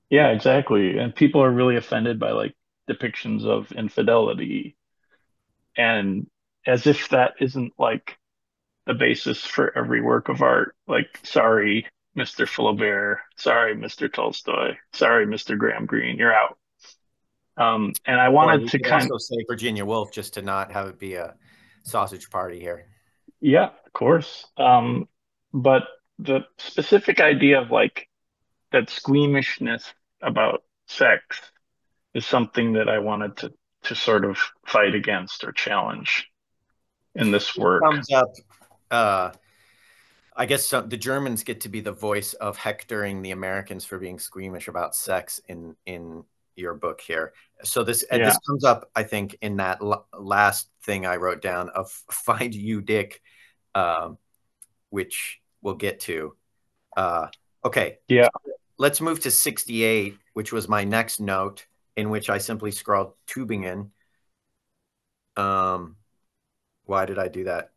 yeah, exactly. And people are really offended by like depictions of infidelity, and as if that isn't like the basis for every work of art. Like, sorry, Mr. Flaubert. Sorry, Mr. Tolstoy. Sorry, Mr. Graham Greene. You're out. And I Or wanted we to could kind also say Virginia Woolf just to not have it be a sausage party here. Yeah, of course. But the specific idea of like that squeamishness about sex is something that I wanted to sort of fight against or challenge in this It work. comes up. Uh, I guess the Germans get to be the voice of hectoring the Americans for being squeamish about sex in your book here. So this Yeah, comes up, I think, in that last thing I wrote down of "find you, Dick," um, which we'll get to. Uh, okay, yeah, let's move to 68, which was my next note, in which I simply scrawled Tübingen. Um, why did I do that?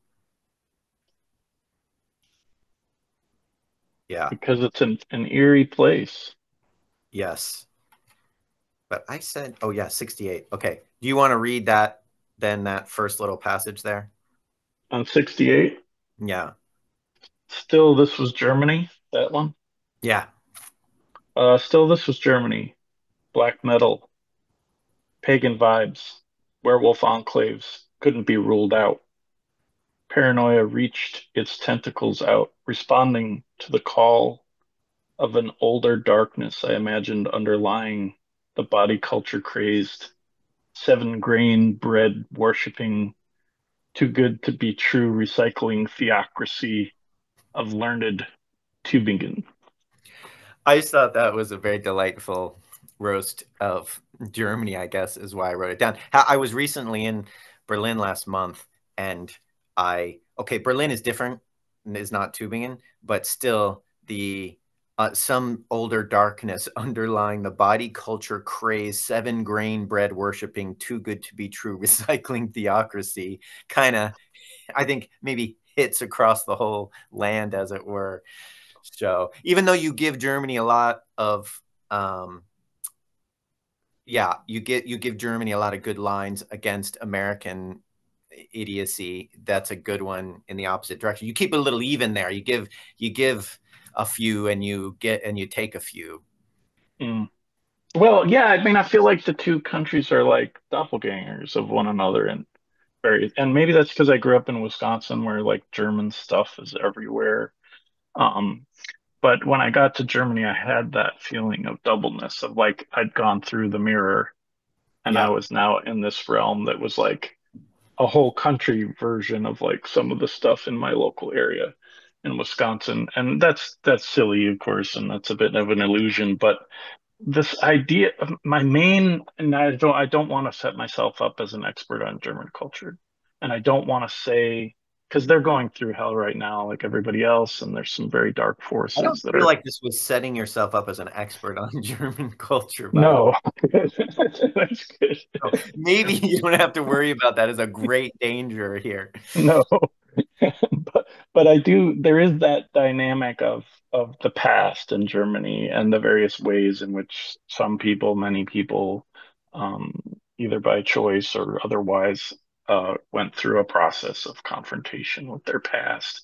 Yeah, because it's an eerie place. yes. But I said, oh yeah, 68. Okay. Do you want to read that then that first little passage there? On 68, Yeah. still this was Germany, that one. Yeah. Still this was Germany. Black metal, pagan vibes, werewolf enclaves couldn't be ruled out. Paranoia reached its tentacles out, responding to the call of an older darkness I imagined underlying the body culture crazed, seven grain bread worshipping, too good to be true recycling theocracy of learned Tübingen. I just thought that was a very delightful roast of Germany, I guess, is why I wrote it down. I was recently in Berlin last month, and okay, Berlin is different, is not Tübingen, but still the some older darkness underlying the body culture craze, seven grain bread worshiping, too good to be true recycling theocracy kind of, I think, maybe hits across the whole land, as it were. So even though you give Germany a lot of yeah, you give Germany a lot of good lines against American idiocy. That's a good one in the opposite direction. You keep it a little even there. You give a few and you take a few. Mm. Well, yeah, I mean, I feel like the two countries are like doppelgangers of one another, and and maybe that's because I grew up in Wisconsin where like German stuff is everywhere. Um, but when I got to Germany, I had that feeling of doubleness of like I'd gone through the mirror and I Yeah. was now in this realm that was like a whole country version of like some of the stuff in my local area in Wisconsin. And that's silly, of course, and that's a bit of an illusion, but this idea of my main, and I don't want to set myself up as an expert on German culture, and I don't want to say, because they're going through hell right now like everybody else, and there's some very dark I don't forces that feel are. like this was setting yourself up as an expert on German culture, by the way. No. That's good. So maybe you don't have to worry about that as a great danger here. No. But I do, there is that dynamic of the past in Germany and the various ways in which some people, many people, um, either by choice or otherwise, went through a process of confrontation with their past.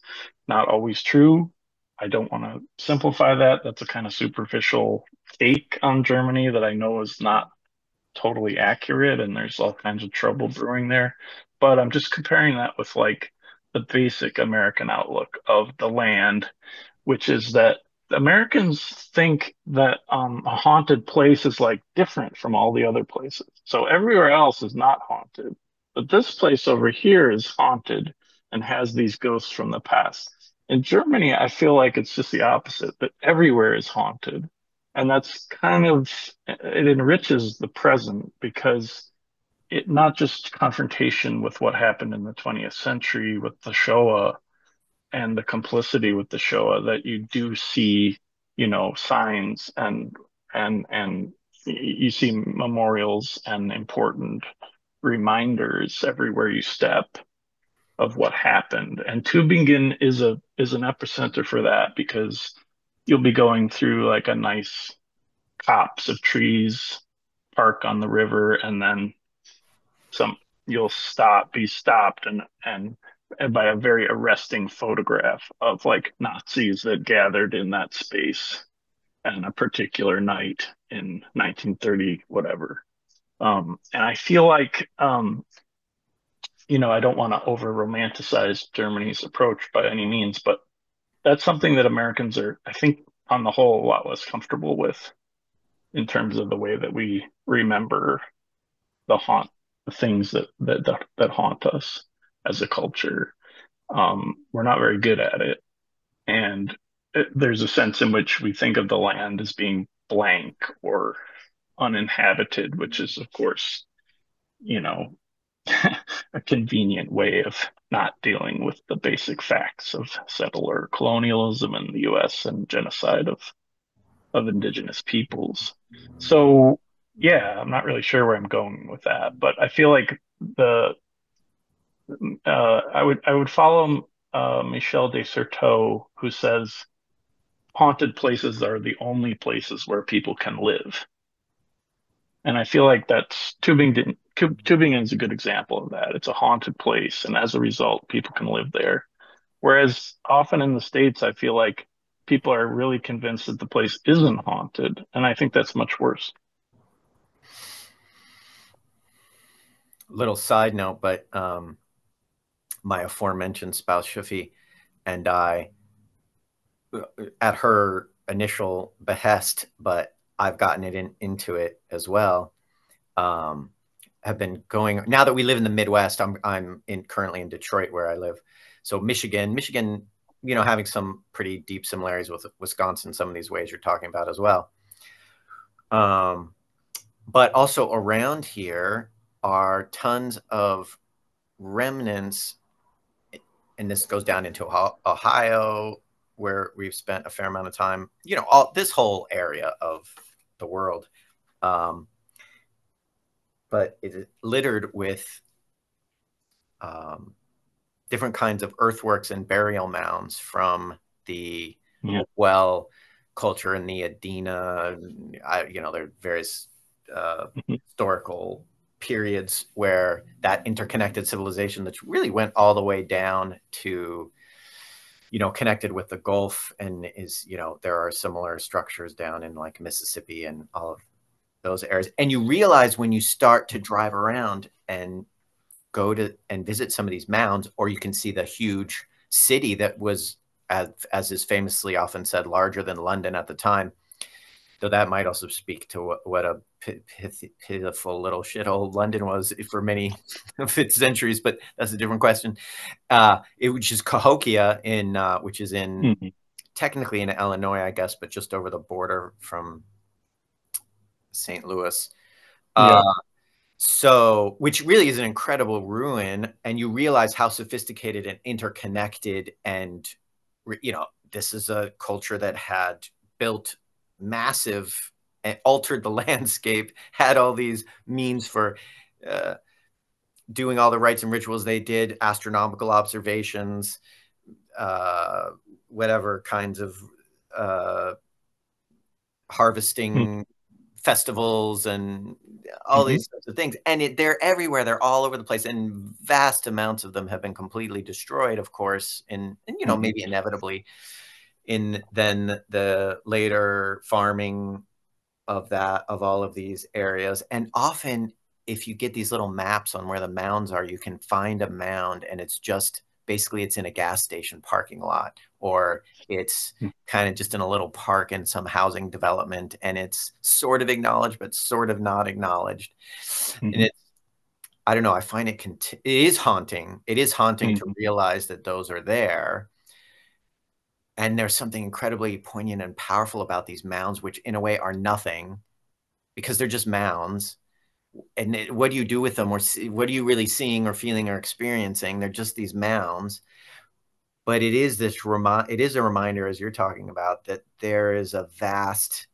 Not always true. I don't want to simplify that. That's a kind of superficial take on Germany that I know is not totally accurate, and there's all kinds of trouble brewing there. But I'm just comparing that with like the basic American outlook of the land, which is that Americans think that a haunted place is like different from all the other places. So everywhere else is not haunted, but this place over here is haunted and has these ghosts from the past. In Germany, I feel like it's just the opposite, that everywhere is haunted. And that's kind of, it enriches the present because it not just confrontation with what happened in the 20th century with the Shoah and the complicity with the Shoah, that you do see, signs and you see memorials and important reminders everywhere you step of what happened. And Tübingen is an epicenter for that because you'll be going through like a nice copse of trees, park on the river, and then some you'll be stopped and by a very arresting photograph of like Nazis that gathered in that space on a particular night in 1930 whatever. And I feel like I don't want to over romanticize Germany's approach by any means, but that's something that Americans are, I think, on the whole, a lot less comfortable with in terms of the way that we remember the haunt the things that haunt us as a culture. We're not very good at it, and there's a sense in which we think of the land as being blank or uninhabited, which is, of course, you know, a convenient way of not dealing with the basic facts of settler colonialism in the U.S. and genocide of indigenous peoples. So, yeah, I'm not really sure where I'm going with that, but I feel like the I would follow Michel de Certeau, who says haunted places are the only places where people can live, and I feel like that's Tübingen. Tübingen is a good example of that. It's a haunted place, and as a result, people can live there. Whereas often in the States, I feel like people are really convinced that the place isn't haunted, and I think that's much worse. Little side note, but my aforementioned spouse Shafi and I, at her initial behest, but I've gotten into it as well. Um, have been going now that we live in the Midwest. I'm currently in Detroit where I live. So Michigan, having some pretty deep similarities with Wisconsin. Some of these ways you're talking about as well. Um, but also around here are tons of remnants, and this goes down into Ohio, where we've spent a fair amount of time. All this whole area of the world, but it is littered with um, different kinds of earthworks and burial mounds from the Yeah. well culture and the Adena. There are various historical periods where that interconnected civilization that really went all the way down to, connected with the Gulf, and is, there are similar structures down in like Mississippi and all of those areas. And you realize when you start to drive around and go to and visit some of these mounds, or you can see the huge city that was, as is famously often said, larger than London at the time. Though that might also speak to what a pitiful little shithole London was for many of its centuries, but that's a different question. Which is Cahokia which is in Mhm. technically in Illinois, I guess, but just over the border from St. Louis. Uh, Yeah. so, which really is an incredible ruin, and you realize how sophisticated and interconnected, and this is a culture that had built massive and altered the landscape, had all these means for uh, doing all the rites and rituals they did, astronomical observations, uh, whatever kinds of uh, Mm. harvesting festivals and all Mhm. these sorts of things. And they're everywhere. They're all over the place. And vast amounts of them have been completely destroyed, of course, and Mhm. maybe inevitably in then the later farming of all of these areas. And often if you get these little maps on where the mounds are, you can find a mound and it's just basically it's in a gas station parking lot, or it's kind of just in a little park in some housing development, and it's sort of acknowledged but sort of not acknowledged. And Mhm. it's, I don't know, I find it is haunting. It is haunting to Mhm. realize that those are there. And there's something incredibly poignant and powerful about these mounds, which in a way are nothing because they're just mounds. And what do you do with them, or what are you really seeing or feeling or experiencing? They're just these mounds. But it is a reminder, as you're talking about, that there is a vast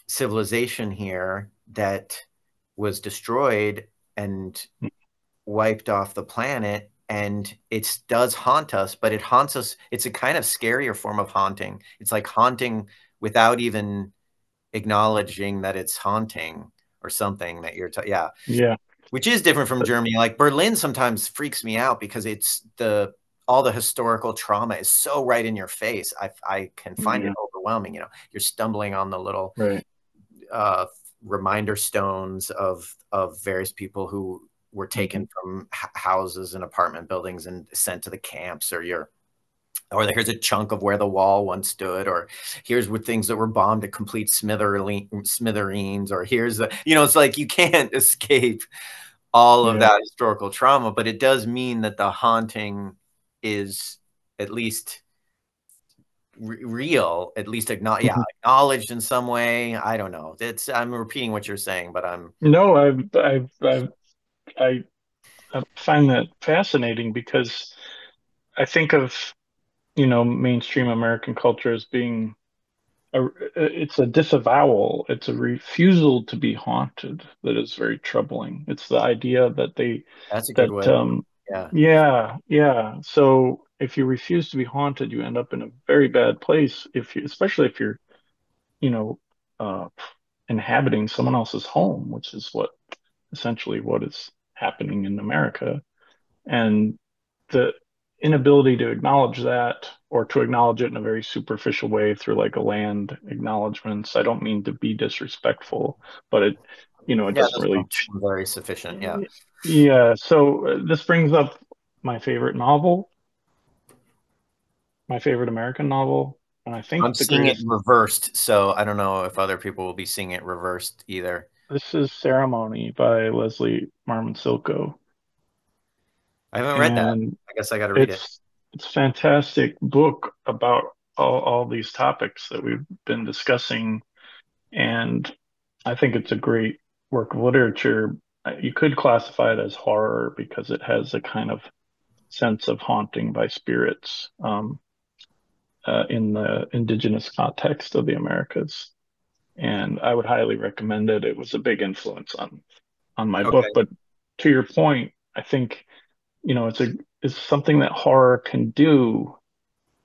civilization here that was destroyed and wiped off the planet, and it does haunt us, but it haunts us. It's a kind of scarier form of haunting. It's like haunting without even acknowledging that it's haunting, or something that yeah, Yeah. which is different from Germany. Like Berlin sometimes freaks me out because it's all the historical trauma is so right in your face. I can find it Yeah. overwhelming. You're stumbling on the little Right. uh, reminder stones of various people who were taken Mhm. from houses and apartment buildings and sent to the camps, or here's a chunk of where the wall once stood, or here's where things that were bombed to complete smithereens, or here's it's like you can't escape all of Yeah. that historical trauma, but it does mean that the haunting is at least real, at least Mhm. acknowledged in some way. I don't know. I'm repeating what you're saying, but I'm No, I I find that fascinating because I think of, mainstream American culture as being it's a disavowal, it's a refusal to be haunted that is very troubling. It's the idea that that's a good that way. Yeah. yeah, yeah. So if you refuse to be haunted, you end up in a very bad place especially if you're, you know, uh, inhabiting someone else's home, which is essentially what is happening in America. And the inability to acknowledge that, or to acknowledge it in a very superficial way through like a land acknowledgments. I don't mean to be disrespectful, but it Yeah, doesn't those really. don't seem very sufficient. Yeah. Yeah. So this brings up my favorite novel, my favorite American novel, and I I'm think the seeing it greatest. reversed, so I don't know if other people will be seeing it reversed either. This is Ceremony by Leslie Marmon Silko, I haven't read that. and I guess I got to read it. it's a fantastic book about all these topics that we've been discussing, and I think it's a great work of literature. You could classify it as horror because it has a kind of sense of haunting by spirits, in the indigenous context of the Americas. And I would highly recommend it. It was a big influence on my book. Okay. But to your point, I think, it's something that horror can do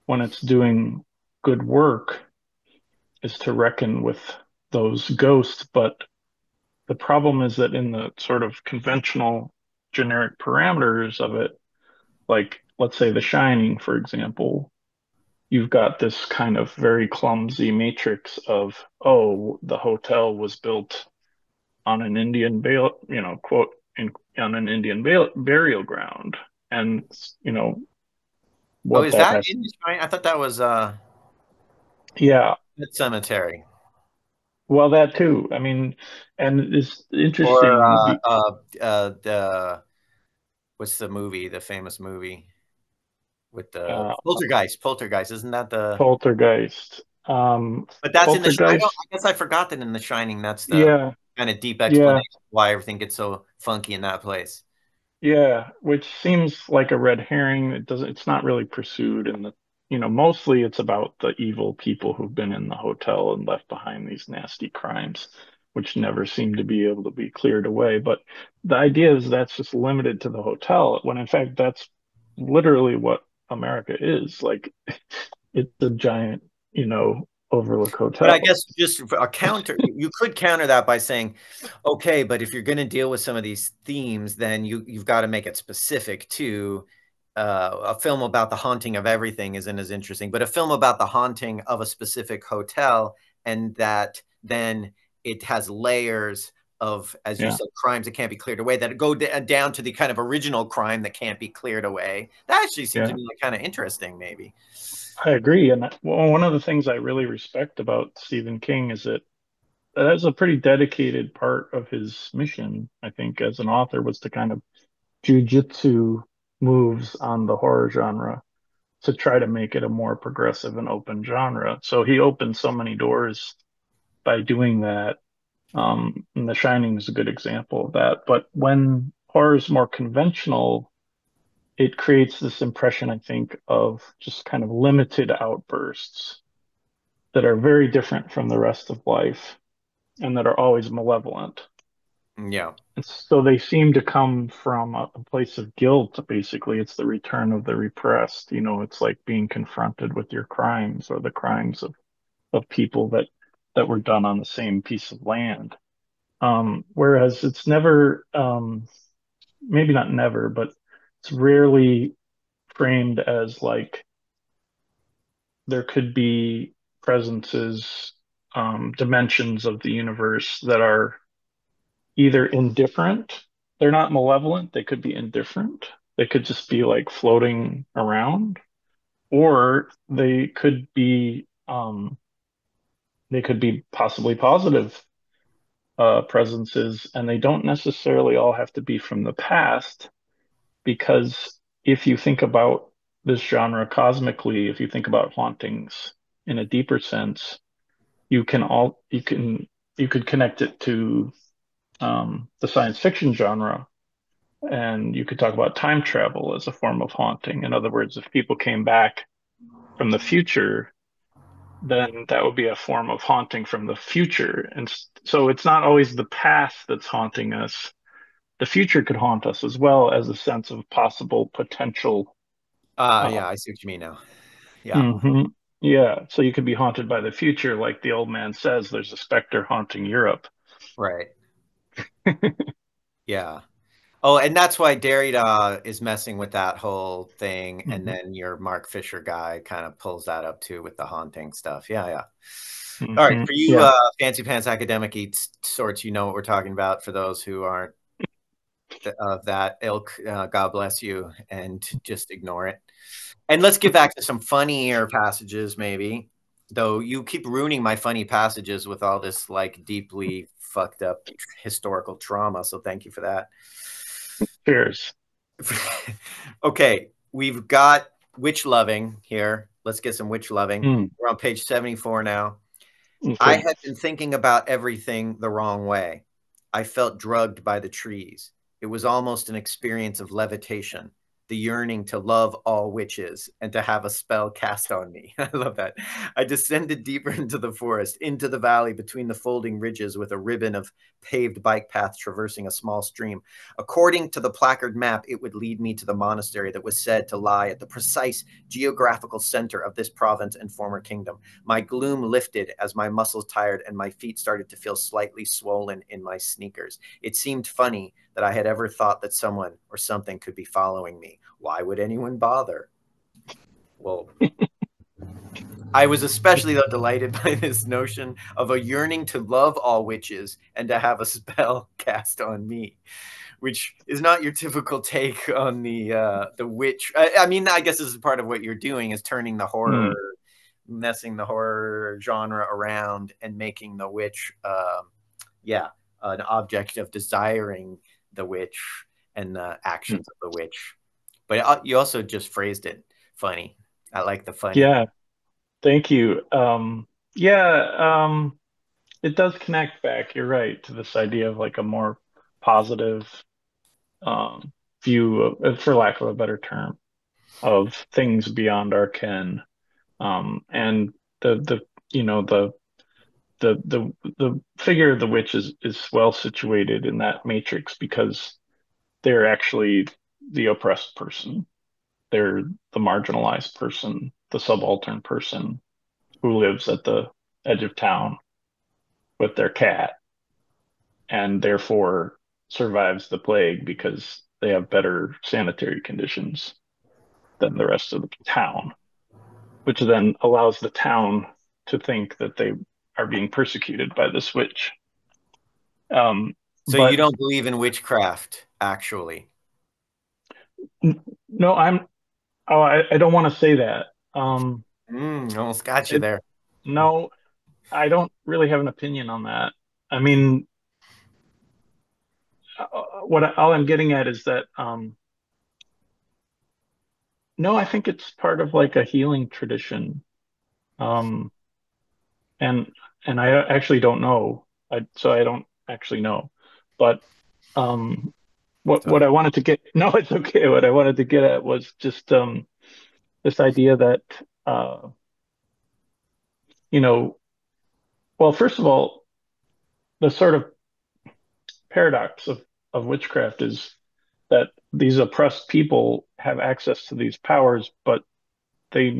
when it's doing good work, is to reckon with those ghosts, but the problem is that in the sort of conventional generic parameters of it, like let's say The Shining, for example, you've got this kind of very clumsy matrix of, oh, the hotel was built on an Indian quote, on an Indian burial ground. And, you know, Oh, what is that that has, in the Shrine? I thought that was yeah, Pet Cemetery well, that too. I mean, and it's or interesting. the what's the movie? The famous movie with the Uh, Poltergeist. Poltergeist, isn't that the? Poltergeist. But that's in the. I don't. Poltergeist. I guess I forgot that in The Shining. That's the Yeah, kind of deep yeah. explanation why everything gets so funky in that place. Yeah, which seems like a red herring. It's not really pursued in the, mostly it's about the evil people who've been in the hotel and left behind these nasty crimes, which never seem to be able to be cleared away. But the idea is that's just limited to the hotel, when in fact that's literally what America is. Like it's a giant, overlook But I hotel. guess just for a counter, you could counter that by saying, okay, but if you're going to deal with some of these themes, then you've got to make it specific to a film about the haunting of everything isn't as interesting, but a film about the haunting of a specific hotel, and that then it has layers of, as you Yeah, said, crimes that can't be cleared away that go down to the kind of original crime that can't be cleared away. That actually seems to yeah. me like kind of interesting, maybe. I agree. And one of the things I really respect about Stephen King is that that's a pretty dedicated part of his mission, I think, as an author, was to kind of jujitsu moves on the horror genre to try to make it a more progressive and open genre. So he opened so many doors by doing that. And The Shining is a good example of that. But when horror is more conventional, it creates this impression, I think, of just kind of limited outbursts that are very different from the rest of life and that are always malevolent. Yeah. And so they seem to come from a place of guilt, basically. It's the return of the repressed. It's like being confronted with your crimes or the crimes of people that were done on the same piece of land. Whereas it's never, maybe not never, but it's rarely framed as like there could be presences, dimensions of the universe that are either indifferent. They're not malevolent. They could be indifferent. They could just be like floating around, or they could be possibly positive presences, and they don't necessarily all have to be from the past. Because if you think about this genre cosmically, if you think about hauntings in a deeper sense, you can all you could connect it to the science fiction genre. And you could talk about time travel as a form of haunting. In other words, if people came back from the future, then that would be a form of haunting from the future. And so it's not always the past that's haunting us. The future could haunt us as well, as a sense of possible potential. Uh, Yeah, I see what you mean now. Yeah, mhm. Yeah, so you could be haunted by the future, like the old man says, there's a specter haunting Europe. right. Yeah. Oh, and that's why Derrida is messing with that whole thing, and Hmm. then your Mark Fisher guy kind of pulls that up too with the haunting stuff. Yeah, yeah. All right, Hmm. for you, Yeah, fancy pants academic sorts, you know what we're talking about. For those who aren't of that ilk, God bless you, and just ignore it. And let's get back to some funnier passages, maybe. Though you keep ruining my funny passages with all this like deeply fucked up historical trauma. So thank you for that. cheers. Okay, we've got witch loving here. Let's get some witch loving. Mm, We're on page 74 now. I okay. had been thinking about everything the wrong way. I felt drugged by the trees. It was almost an experience of levitation. the yearning to love all witches and to have a spell cast on me. I love that. I descended deeper into the forest, into the valley between the folding ridges with a ribbon of paved bike paths traversing a small stream. According to the placard map, it would lead me to the monastery that was said to lie at the precise geographical center of this province and former kingdom. My gloom lifted as my muscles tired and my feet started to feel slightly swollen in my sneakers. It seemed funny that I had ever thought that someone or something could be following me. Why would anyone bother? Well, I was especially though delighted by this notion of a yearning to love all witches and to have a spell cast on me, which is not your typical take on the witch. I mean, I guess this is part of what you're doing is turning the horror, Mm, messing the horror genre around and making the witch, yeah, an object of desiring the witch and the mm. actions of the witch. But you also just phrased it funny. I like the funny. Yeah, thank you. Yeah, it does connect back, you're right, to this idea of like a more positive view of, for lack of a better term, of things beyond our ken. And the you know the figure of the witch is well situated in that matrix because they're actually the oppressed person. They're the marginalized person, the subaltern person who lives at the edge of town with their cat and therefore survives the plague because they have better sanitary conditions than the rest of the town, which then allows the town to think that they are being persecuted by this witch. Um, So you but don't believe in witchcraft, actually. no, I don't want to say that. Almost got you It, there. no, I don't really have an opinion on that. I mean, all I'm getting at is that no, I think it's part of like a healing tradition. Um, and I actually don't know. So I don't actually know. But um, what Sorry. I wanted to get no, it's okay. What I wanted to get at was just this idea that uh, you know, well, first of all, the sort of paradox of witchcraft is that these oppressed people have access to these powers, but they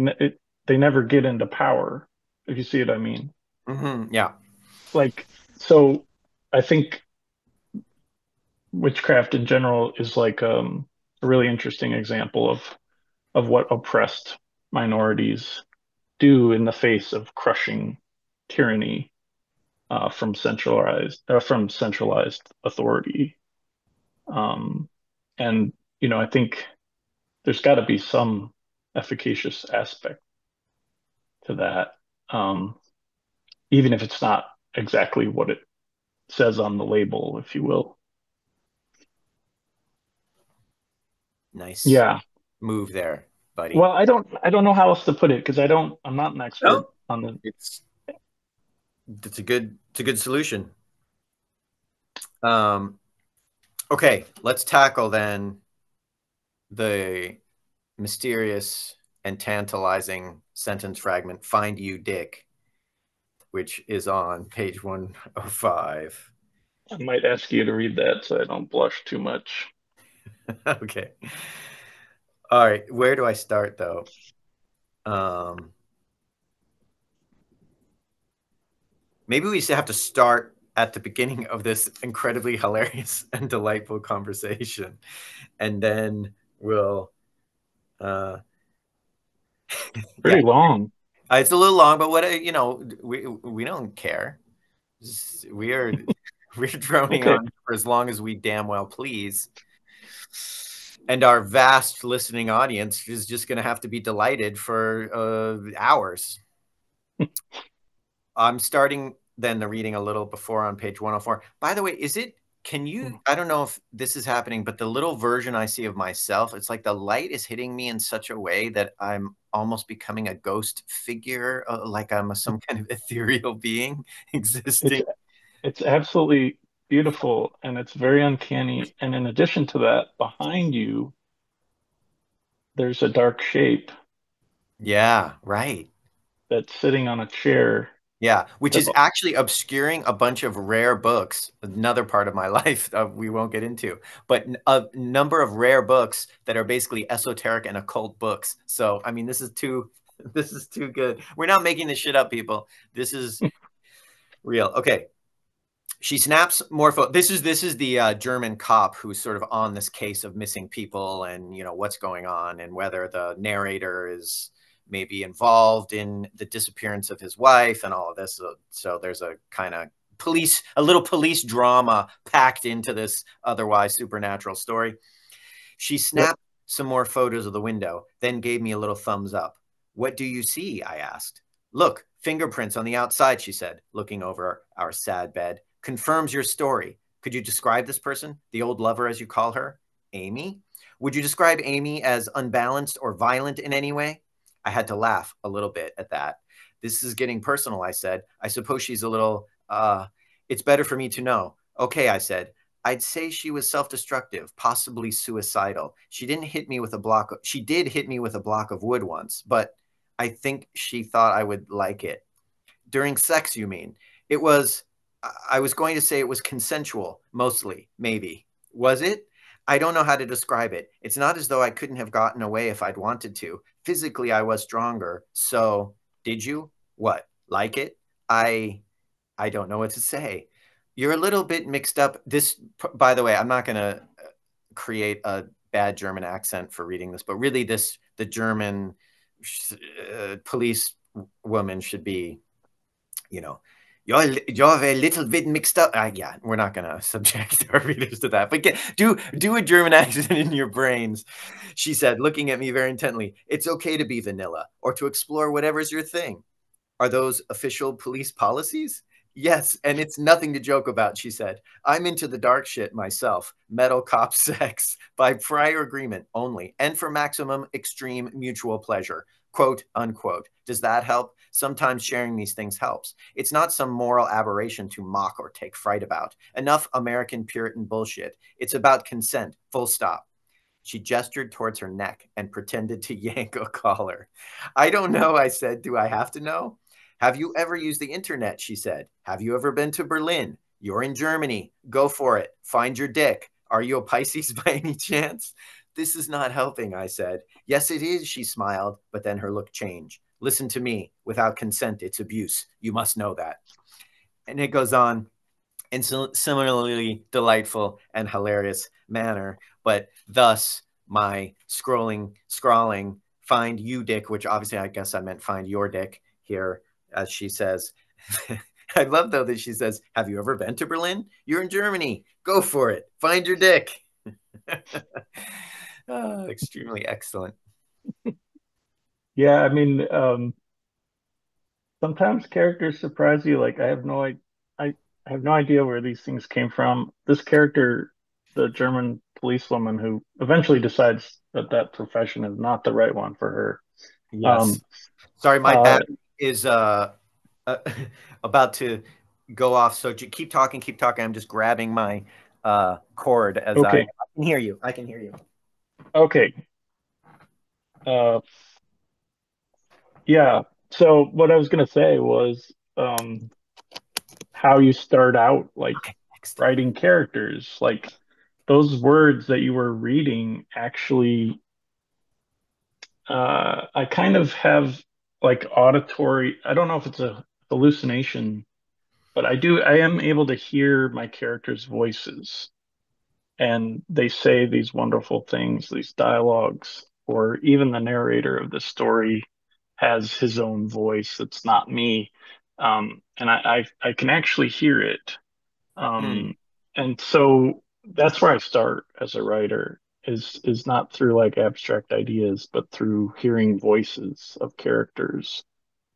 never get into power, if you see what I mean. Yeah. Like, so I think witchcraft in general is like a really interesting example of what oppressed minorities do in the face of crushing tyranny from centralized authority. Um, and I think there's got to be some efficacious aspect to that, um, even if it's not exactly what it says on the label, if you will. Nice Yeah. move there, buddy. Well, I don't know how else to put it because I'm not an No, expert on the. it's a good solution. Um, okay, let's tackle then the mysterious and tantalizing sentence fragment, "Find you, Dick," which is on page 105. I might ask you to read that so I don't blush too much. Okay. All right. Where do I start though? Um, Maybe we should have to start at the beginning of this incredibly hilarious and delightful conversation, and then we'll, uh, yeah, Pretty long. it's a little long, but we don't care. We are we're droning Okay. on for as long as we damn well please, and our vast listening audience is just going to have to be delighted for hours. I'm starting then the reading a little before on page 104. By the way, can you, I don't know if this is happening, but the little version I see of myself, it's like the light is hitting me in such a way that I'm almost becoming a ghost figure, like I'm some kind of ethereal being It's existing. it's absolutely beautiful and it's very uncanny. And in addition to that, behind you there's a dark shape Yeah, right. that's sitting on a chair Yeah, which that is actually obscuring a bunch of rare books, another part of my life we won't get into, but a number of rare books that are basically esoteric and occult books. So, I mean, this is too this is too good. We're not making this shit up, people. This is real. Okay. She snaps more this is the German cop who's sort of on this case of missing people and what's going on and whether the narrator is maybe involved in the disappearance of his wife and all of this. So there's a kind of a little police drama packed into this otherwise supernatural story. She Yep. snapped some more photos of the window, then gave me a little thumbs up. What do you see? I asked. Look, fingerprints on the outside, she said, looking over our sad bed. Confirms your story. Could you describe this person, the old lover as you call her? Amy? Would you describe Amy as unbalanced or violent in any way? I had to laugh a little bit at that. This is getting personal, I said. I suppose she's a little, it's better for me to know. Okay, I said. I'd say she was self-destructive, possibly suicidal. She didn't hit me with a block. She did hit me with a block of wood once, but I think she thought I would like it. During sex, you mean? It was, I was going to say it was consensual, mostly, maybe. Was it? I don't know how to describe it. It's not as though I couldn't have gotten away if I'd wanted to. Physically, I was stronger. So, did you? What? Like it? I I don't know what to say. You're a little bit mixed up. This, by the way, I'm not going to create a bad German accent for reading this, but really, the German police woman should be, you know, you're a little bit mixed up. Yeah, we're not going to subject our readers to that, but do a German accent in your brains. She said, looking at me very intently. It's okay to be vanilla or to explore whatever's your thing. Are those official police policies? Yes, and it's nothing to joke about, she said. I'm into the dark shit myself, metal cop sex, by prior agreement only, and for maximum extreme mutual pleasure. Quote, unquote. Does that help? Sometimes sharing these things helps. It's not some moral aberration to mock or take fright about. Enough American Puritan bullshit. It's about consent, full stop. She gestured towards her neck and pretended to yank a collar. I don't know, I said. Do I have to know? Have you ever used the internet? She said. Have you ever been to Berlin? You're in Germany. Go for it. Find your dick. Are you a Pisces by any chance? This is not helping, I said. Yes, it is, she smiled, but then her look changed. Listen to me. Without consent, it's abuse. You must know that. And it goes on in similarly delightful and hilarious manner. But thus, my scrawling, find you dick, which obviously I guess I meant find your dick here, as she says. I love though that she says, have you ever been to Berlin? You're in Germany. Go for it. Find your dick. Oh, extremely excellent. Yeah, I mean, sometimes characters surprise you. Like I have no idea where these things came from. This character, the German policewoman who eventually decides that that profession is not the right one for her. Yes. Um, Sorry, my uh, bat is uh, about to go off. So keep talking, keep talking. I'm just grabbing my cord as I okay, can hear you. I can hear you. okay, uh, yeah. So what I was gonna say was, how you start out like Okay, next. writing characters, like those words that you were reading actually I kind of have like auditory, I don't know if it's a hallucination, but I am able to hear my characters' voices and they say these wonderful things, these dialogues, or even the narrator of the story has his own voice. It's not me. And I can actually hear it. Hmm. And so that's where I start as a writer is not through like abstract ideas, but through hearing voices of characters.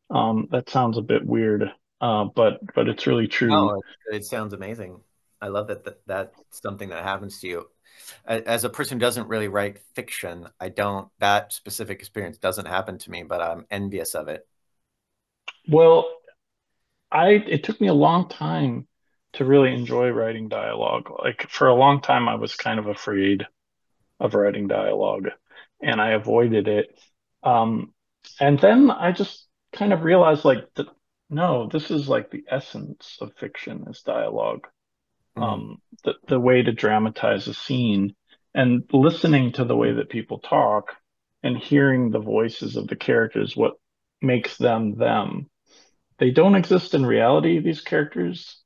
That sounds a bit weird, but it's really true. No, it sounds amazing. I love that's something that happens to you. As a person who doesn't really write fiction, I don't, that specific experience doesn't happen to me, but I'm envious of it. Well, I it took me a long time to really enjoy writing dialogue. Like for a long time, I was kind of afraid of writing dialogue. and I avoided it. Um, and then I just kind of realized like that no, this is like the essence of fiction is dialogue. Mm. The way to dramatize a scene and listening to the way that people talk and hearing the voices of the characters, what makes them them. They don't exist in reality, these characters.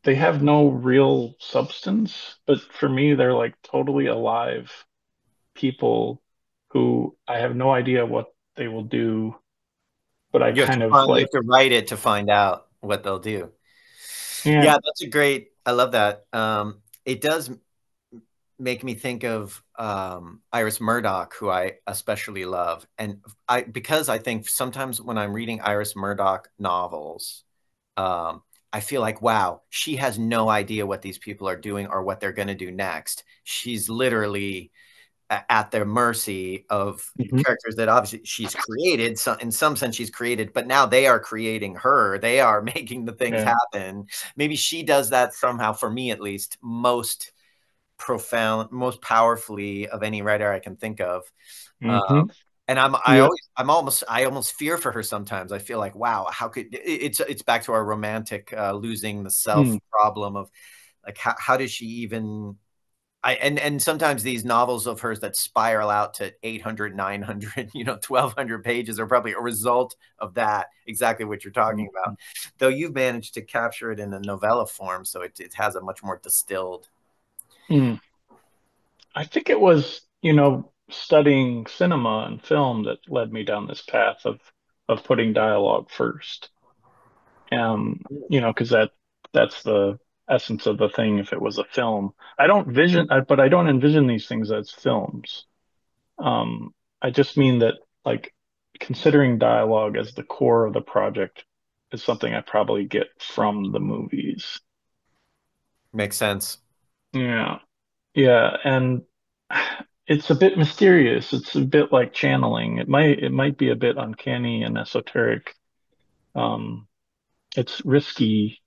They have no real substance, but for me, they're like totally alive people who I have no idea what they will do, but I kind of You have like, to write it to find out what they'll do. yeah. Yeah, that's a great. I love that. It does make me think of Iris Murdoch, who I especially love, and I because I think sometimes when I'm reading Iris Murdoch novels, I feel like, wow, she has no idea what these people are doing or what they're going to do next. She's literally at their mercy of Hmm. characters that obviously she's created. So in some sense, she's created, but now they are creating her. They are making the things Yeah. happen. Maybe she does that somehow, for me at least, most profound, most powerfully of any writer I can think of. Um, Hmm. and Yeah. I almost fear for her sometimes. I feel like, wow, how could it's back to our romantic losing the self Mm. problem of like how does she even and sometimes these novels of hers that spiral out to 800, 900, 1200 pages are probably a result of that, exactly what you're talking about, though you've managed to capture it in a novella form, so it has a much more distilled. Mm. I think it was, studying cinema and film that led me down this path of putting dialogue first. Because that's the essence of the thing if it was a film. But I don't envision these things as films. I just mean that like considering dialogue as the core of the project is something I probably get from the movies. Makes sense. Yeah. Yeah, and it's a bit mysterious. It's a bit like channeling. It might be a bit uncanny and esoteric. Um, it's risky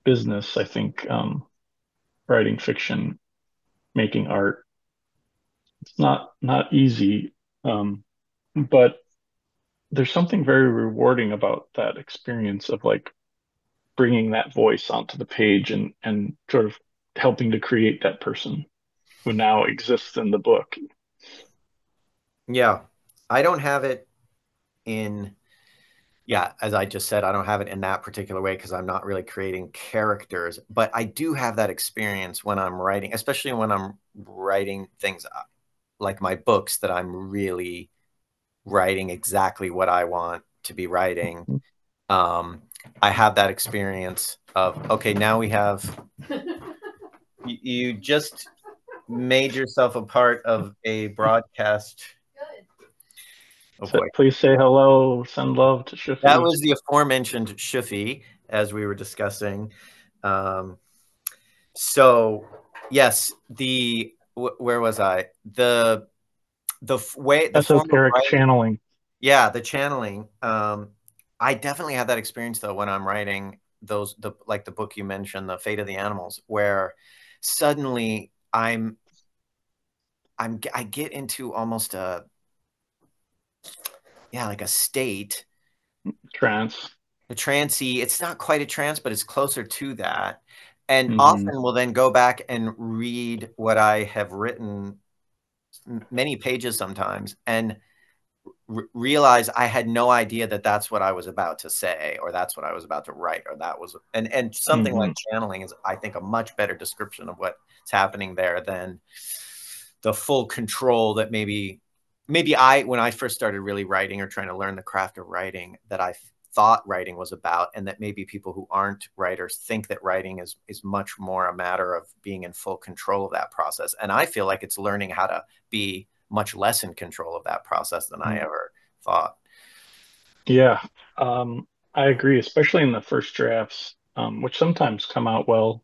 business, I think, writing fiction, making art. It's not easy, but there's something very rewarding about that experience of like bringing that voice onto the page and sort of helping to create that person who now exists in the book. Yeah, I don't have it in yeah, as I just said, I don't have it in that particular way because I'm not really creating characters, but I do have that experience when I'm writing, especially when I'm writing things like my books that I'm really writing exactly what I want to be writing. Um, I have that experience of, okay, now we have, you just made yourself a part of a broadcast. Oh So boy. please say hello, send love to That Shafi. was the aforementioned Shifi, as we were discussing. Um, so yes, where was I? The form of Esoteric writing. channeling. Yeah, the channeling. I definitely have that experience though when I'm writing like the book you mentioned, The Fate of the Animals, where suddenly I get into almost a yeah, like a state, Trance. a trancey. It's not quite a trance, but it's closer to that. And Hmm. often will then go back and read what I have written, many pages sometimes, and realize I had no idea that that's what I was about to say, or that's what I was about to write, or that was, and something like Hmm. channeling is, I think, a much better description of what's happening there than the full control that maybe when I first started really writing or trying to learn the craft of writing, that I thought writing was about, and that maybe people who aren't writers think that writing is much more a matter of being in full control of that process. And I feel like it's learning how to be much less in control of that process than I ever thought. Yeah, I agree, especially in the first drafts, which sometimes come out well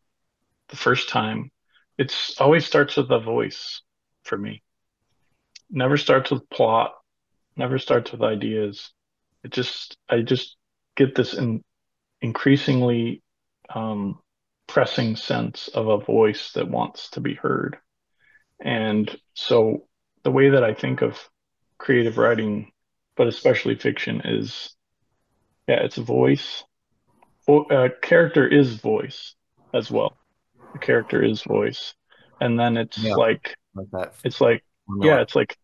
the first time. It's always starts with the voice for me. Never starts with plot, never starts with ideas. I just get this increasingly um, pressing sense of a voice that wants to be heard. And so the way that I think of creative writing, but especially fiction, is yeah, it's voice. Character is voice as well. The character is voice, and then Yeah, like that it's like yeah, formula. it's like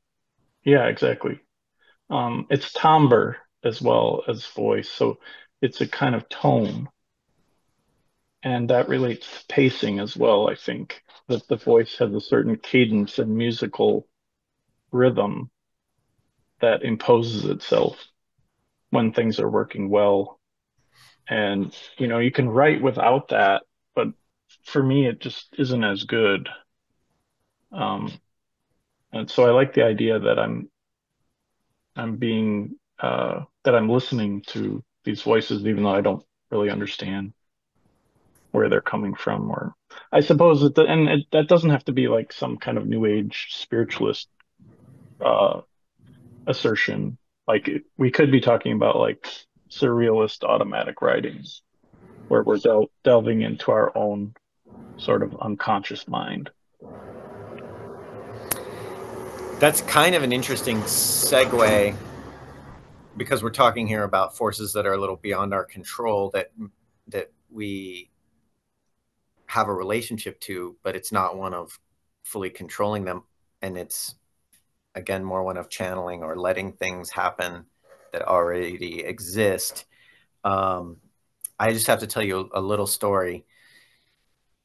yeah, exactly. It's timbre as well as voice, so it's a kind of tone, and that relates to pacing as well. I think that the voice has a certain cadence and musical rhythm that imposes itself when things are working well. And, you can write without that, but for me, it just isn't as good. Um, and so I like the idea that that I'm listening to these voices, even though I don't really understand where they're coming from. Or I suppose that doesn't have to be like some kind of new age spiritualist, uh, assertion. Like we could be talking about like surrealist automatic writings where we're delving into our own sort of unconscious mind. That's kind of an interesting segue because we're talking here about forces that are a little beyond our control that we have a relationship to, but it's not one of fully controlling them, and it's again more one of channeling or letting things happen that already exist. Um, I just have to tell you a little story.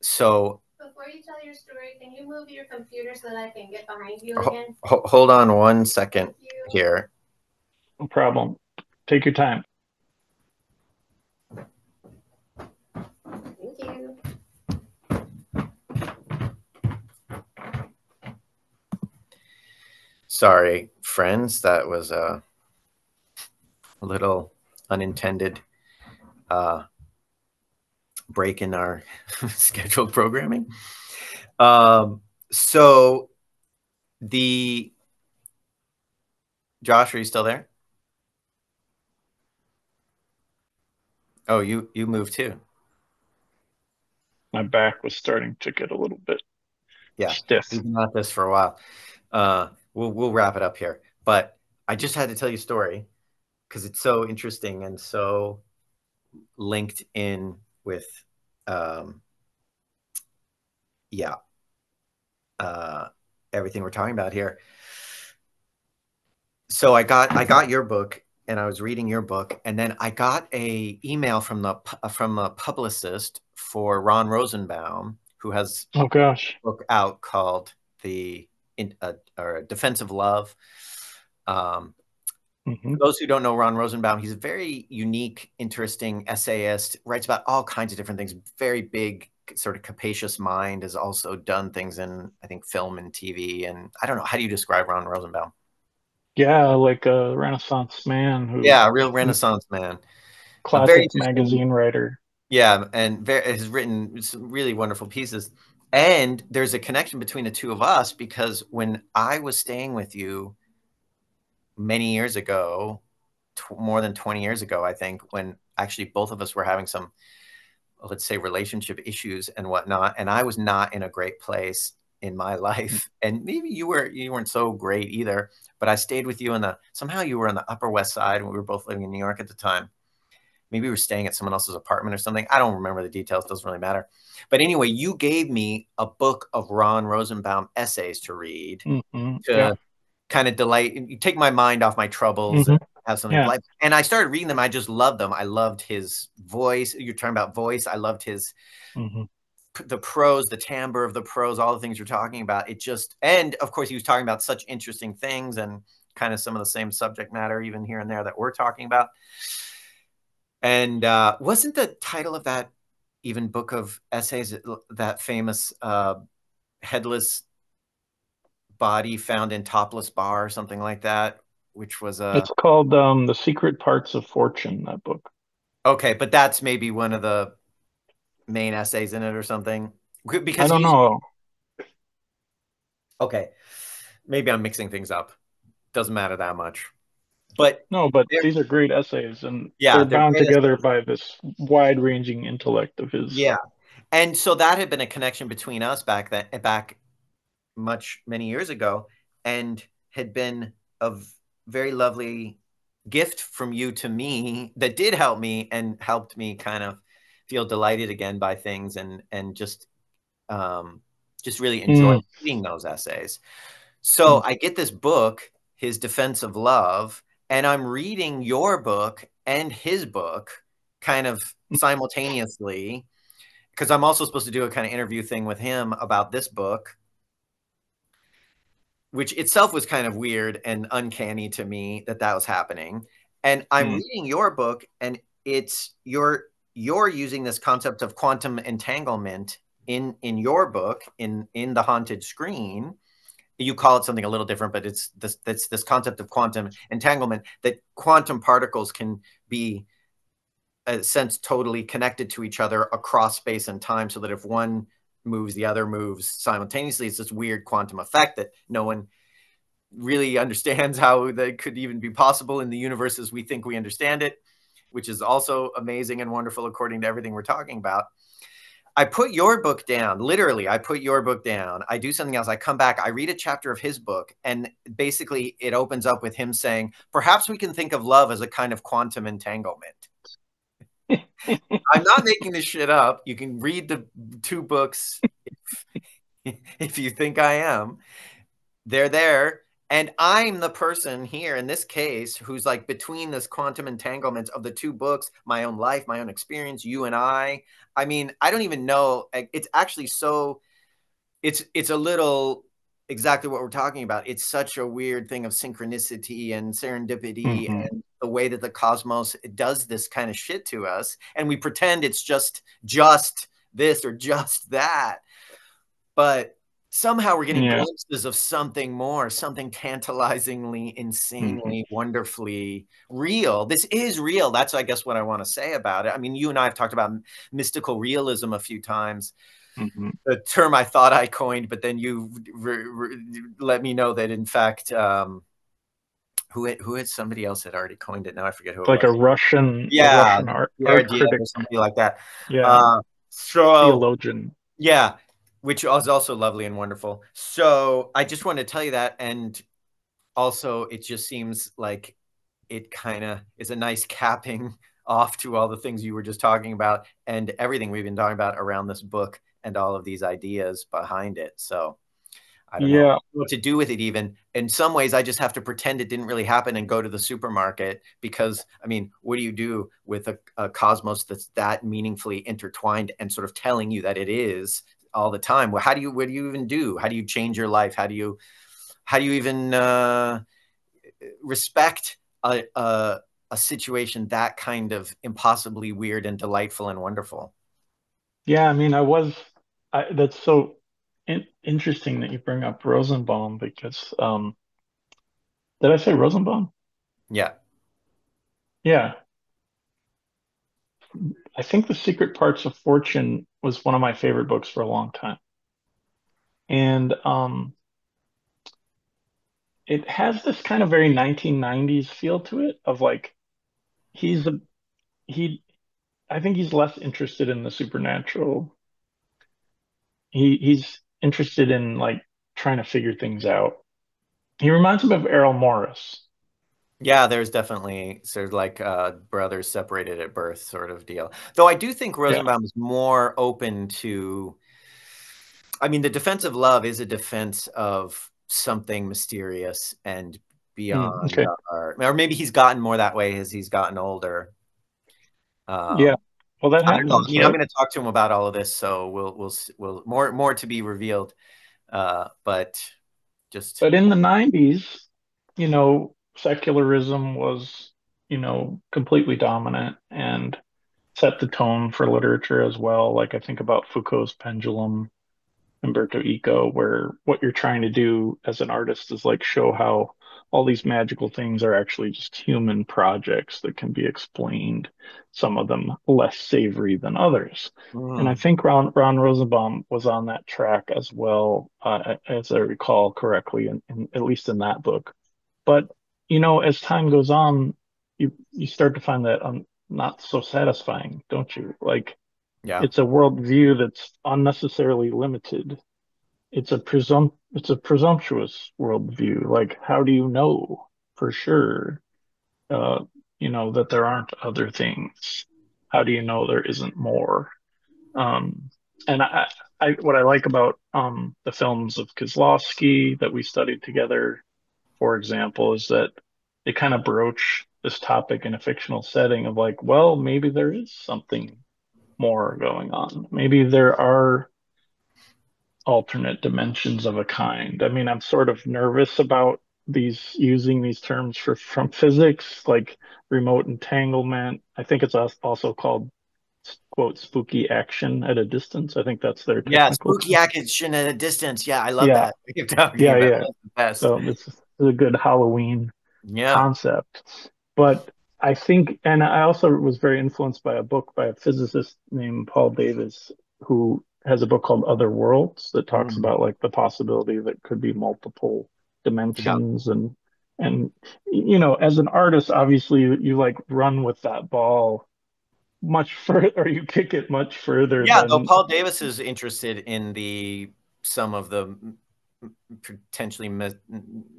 So before you tell your story, can you move your computer so that I can get behind you again? Hold on one second here. No problem. Take your time. Thank you. Sorry, friends. That was a little unintended uh, break in our scheduled programming. So the Josh, are you still there? Oh, you moved too. My back was starting to get a little bit Yeah, stiff. we've been at this for a while. We'll wrap it up here, but I just had to tell you a story because it's so interesting and so linked in with, um, yeah, uh, everything we're talking about here. So I got your book and I was reading your book, and then I got a email from a publicist for Ron Rosenbaum, who has Oh gosh. a book out called the or Defense of Love. Um, Hmm. for those who don't know Ron Rosenbaum, he's a very unique, interesting essayist. Writes about all kinds of different things. Very big, sort of capacious mind. Has also done things in, I think, film and TV. And I don't know, how do you describe Ron Rosenbaum? Yeah, like a Renaissance man who Yeah, a real Renaissance man. A very classic interesting, magazine writer. yeah, and has written some really wonderful pieces. And there's a connection between the two of us because when I was staying with you many years ago, more than 20 years ago, I think, when actually both of us were having some, let's say, relationship issues and whatnot, and I was not in a great place in my life, and maybe you weren't so great either. But I stayed with you in the somehow you were on the Upper West Side, and we were both living in New York at the time. Maybe we were staying at someone else's apartment or something. I don't remember the details. Doesn't really matter. But anyway, you gave me a book of Ron Rosenbaum essays to read Hmm. Yeah. to kind of delight, you take my mind off my troubles Hmm. and have something Yeah. light. And I started reading them. I just loved them. I loved his voice. You're talking about voice. I loved his Hmm. the prose, the timbre of the prose, all the things you're talking about. It just, and of course, he was talking about such interesting things and kind of some of the same subject matter, even here and there, that we're talking about. And wasn't the title of that even book of essays that famous headless body found in topless bar or something like that, which was a It's called The Secret Parts of Fortune, that book. okay, but that's maybe one of the main essays in it or something. I Because don't you know. okay, maybe I'm mixing things up. Doesn't matter that much. But No, but they're these are great essays, and yeah, they're they're bound great together essays. by this wide-ranging intellect of his. Yeah. And so that had been a connection between us back much many years ago. and had been a very lovely gift from you to me that did help me and helped me kind of feel delighted again by things and just really enjoy Mm, reading those essays. So mm, I get this book, His Defense of Love, and I'm reading your book and his book kind of simultaneously because I'm also supposed to do a kind of interview thing with him about this book, which itself was kind of weird and uncanny to me that that was happening. And I'm mm, reading your book, and it's you're using this concept of quantum entanglement in your book in the Haunted Screen. You call it something a little different, but it's this concept of quantum entanglement, that quantum particles can be a sense totally connected to each other across space and time, so that if one moves, the other moves simultaneously. It's this weird quantum effect that no one really understands how that could even be possible in the universe as we think we understand it, which is also amazing and wonderful according to everything we're talking about. I put your book down. Literally, I put your book down. I do something else. I come back. I read a chapter of his book. And basically, it opens up with him saying, perhaps we can think of love as a kind of quantum entanglement. I'm not making this shit up. You can read the two books if you think I am. They're there. And I'm the person here in this case who's like between this quantum entanglement of the two books, my own life, my own experience, you and I. I mean, I don't even know. It's actually so, it's a little exactly what we're talking about. It's such a weird thing of synchronicity and serendipity mhm. and the way that the cosmos does this kind of shit to us. And we pretend it's just this or just that. But somehow we're getting Yeah. glimpses of something more, something tantalizingly, Mhm, insanely, wonderfully real. This is real. That's, I guess, what I want to say about it. I mean, you and I have talked about mystical realism a few times, mhm. the term I thought I coined, but then you let me know that, in fact, who had somebody else had already coined it. Now I forget who it Like a was. Yeah, Russian art Pierre Diaz critic, or something like that. yeah, So theologian. yeah, which was also lovely and wonderful. So I just wanted to tell you that. And also, it just seems like it kind of is a nice capping off to all the things you were just talking about and everything we've been talking about around this book and all of these ideas behind it. So I don't know Yeah, what to do with it. Even in some ways, I just have to pretend it didn't really happen and go to the supermarket because, I mean, what do you do with a cosmos that's that meaningfully intertwined and sort of telling you that it is all the time? Well, what do you even do? How do you change your life? How do you even respect a situation that kind of impossibly weird and delightful and wonderful? yeah. I mean, that's so interesting that you bring up Rosenbaum because, did I say Rosenbaum? Yeah. Yeah, I think The Secret Parts of Fortune was one of my favorite books for a long time, and it has this kind of very 1990s feel to it of like he's a he. I think he's less interested in the supernatural. He's interested in like trying to figure things out. He reminds me of Errol Morris. Yeah, there's definitely sort of like brothers separated at birth sort of deal. Though I do think Yeah. Rosenbaum is more open to, I mean, the defense of love is a defense of something mysterious and Mm, beyond okay. our, or maybe he's gotten more that way as he's gotten older. Yeah. Um, Well, that I don't know. I happens, mean, I'm right? going to talk to him about all of this, so we'll more to be revealed. But just But in the 90s, secularism was, completely dominant and set the tone for literature as well. Like I think about Foucault's Pendulum, Umberto Eco, where what you're trying to do as an artist is like show how all these magical things are actually just human projects that can be explained, some of them less savory than others. And I mm, think Ron Rosenbaum was on that track as well, as I recall correctly, at least in that book. But, as time goes on, you start to find that not so satisfying, don't you? Like, yeah. it's a worldview that's unnecessarily limited it's a presumptuous worldview. Like, how do you know for sure, uh, that there aren't other things? How do you know there isn't more? Um, and what I like about the films of Kieslowski that we studied together, for example, is that they kind of broach this topic in a fictional setting of like, well, maybe there is something more going on. Maybe there are alternate dimensions of a kind. I mean, I'm sort of nervous about these using these terms from physics, like remote entanglement. I think it's also called quote spooky action at a distance. I think that's their Yeah, technical spooky term. action at a distance. Yeah, I love Yeah, that. You're talking yeah, about yeah. that's the best. So this is a good Halloween Yeah. concept. But I think, and I also was very influenced by a book by a physicist named Paul Davis, who has a book called Other Worlds that talks Mhm. about like the possibility that could be multiple Yeah. dimensions and as an artist, obviously you like run with that ball much further or you kick it much further Yeah, though than Paul Davis is interested in the some of the potentially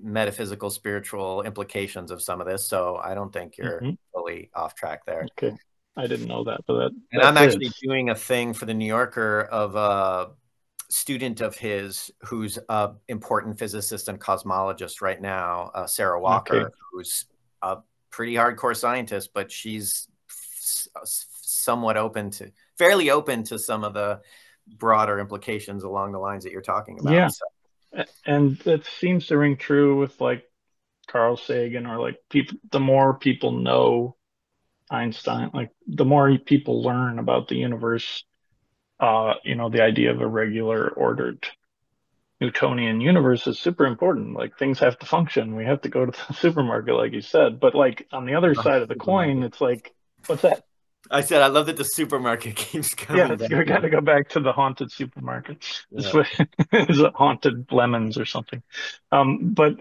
metaphysical spiritual implications of some of this, so I don't think you're Mhm. fully off track there. Okay. I didn't know that, but And that I'm actually fits. doing a thing for the New Yorker of a student of his who's a important physicist and cosmologist right now, Sarah Okay. Walker, who's a pretty hardcore scientist, but she's somewhat open to, fairly open to some of the broader implications along the lines that you're talking about. Yeah. So, And that seems to ring true with like Carl Sagan or like people, the more people know Einstein, like the more people learn about the universe, the idea of a regular ordered Newtonian universe is super important. Like things have to function. We have to go to the supermarket, like you said. But like on the other side of the coin, supermarket. it's like, what's that? I said I love that the supermarket keeps Yeah, coming back we got in. to go back to the haunted supermarket. This Yeah. way, is it haunted lemons or something? But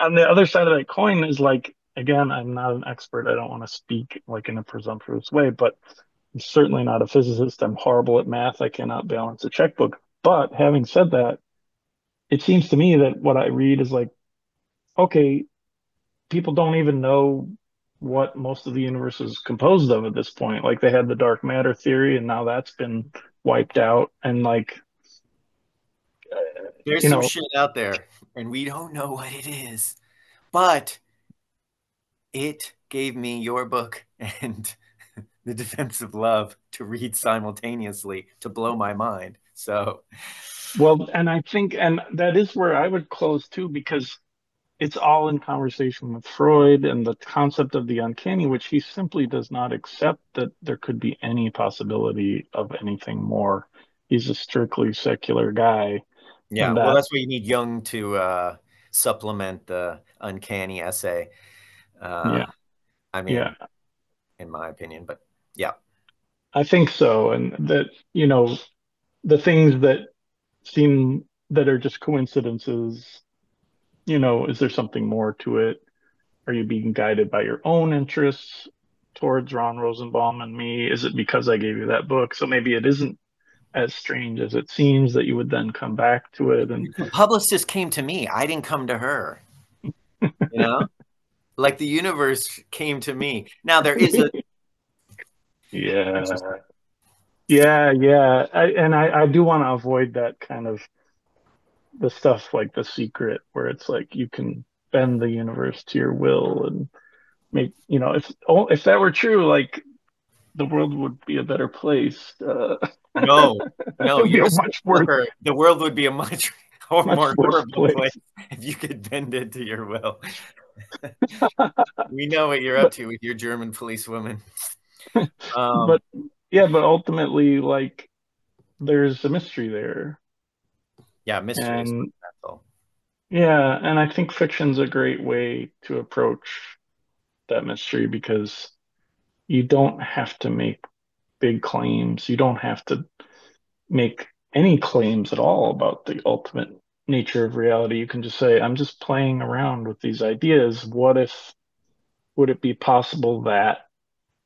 on the other side of that coin is like, again, I'm not an expert. I don't want to speak like in a presumptuous way, but I'm certainly not a physicist. I'm horrible at math. I cannot balance a checkbook. But having said that, it seems to me that what I read is like, okay, people don't even know what most of the universe is composed of at this point. Like they had the dark matter theory, and now that's been wiped out. And like, There's you some know, shit out there, and we don't know what it is, but it gave me your book and The Defense of Love to read simultaneously to blow my mind. So, well, and I think, and that is where I would close too, because it's all in conversation with Freud and the concept of the uncanny, which he simply does not accept that there could be any possibility of anything more. He's a strictly secular guy, yeah, and well, that, that's why you need Jung to supplement the uncanny essay. Uh, yeah, I yeah, mean, in my opinion, but yeah, I think so. And that, the things that seem that are just coincidences, is there something more to it? Are you being guided by your own interests towards Ron Rosenbaum and me? Is it because I gave you that book? So maybe it isn't as strange as it seems that you would then come back to it. And the publicist came to me. I didn't come to her. You know, like the universe came to me. Now there is a yeah, yeah, yeah. I do want to avoid that kind of the stuff like The Secret, where it's like you can bend the universe to your will and make, if that were true, like the world would be a better place. no, It no. would be You're a a sleeper. The world would be a much much more worse horrible place place. if you could bend it to your will. We know what you're up But to with your German policewoman. but Um, yeah, but ultimately, like there's a mystery there, yeah, mystery is and fundamental. yeah, and I think fiction's a great way to approach that mystery because you don't have to make big claims. You don't have to make any claims at all about the ultimate nature of reality. You can just say, I'm just playing around with these ideas. Would it be possible that,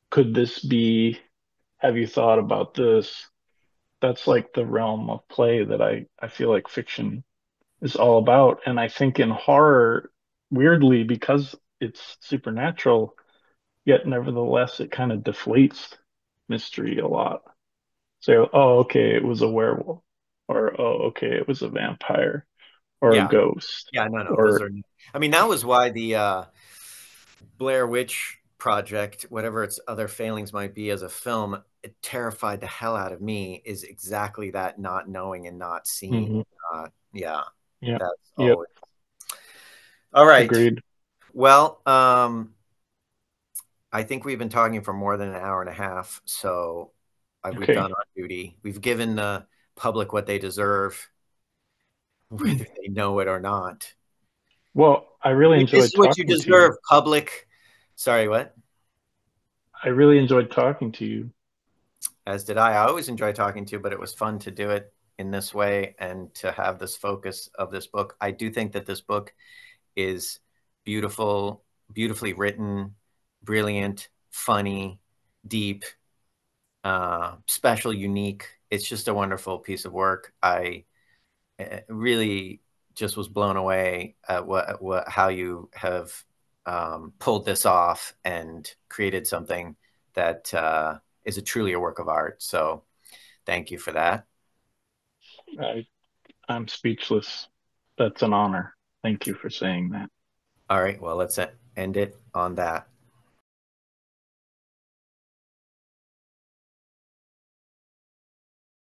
could this be, have you thought about this? that's like the realm of play that I feel like fiction is all about. And I think in horror, weirdly, because it's supernatural, yet nevertheless it kind of deflates mystery a lot. So, oh, okay, it was a werewolf, or oh, okay, it was a vampire, or a Yeah. ghost, Yeah, no, no. Those or are, I mean, that was why the Blair Witch Project, whatever its other failings might be as a film, it terrified the hell out of me, is exactly that, not knowing and not seeing. Mhm. Yeah, Yeah, that's yep, always. All right. agreed. Well, I think we've been talking for more than an hour and a half, so we've Okay. done our duty. We've given the public what they deserve, Hmm. whether they know it or not. Well, I really This is enjoyed what you talking to you. deserve, public. Sorry, what? I really enjoyed talking to you. As did I. I always enjoy talking to you, but it was fun to do it in this way and to have this focus of this book. I do think that this book is beautiful, beautifully written, brilliant, funny, deep, special, unique. It's just a wonderful piece of work. I really just was blown away at how you have pulled this off and created something that is a truly a work of art. So thank you for that. I, I'm speechless. That's an honor. Thank you for saying that. All right, well, let's end it on that.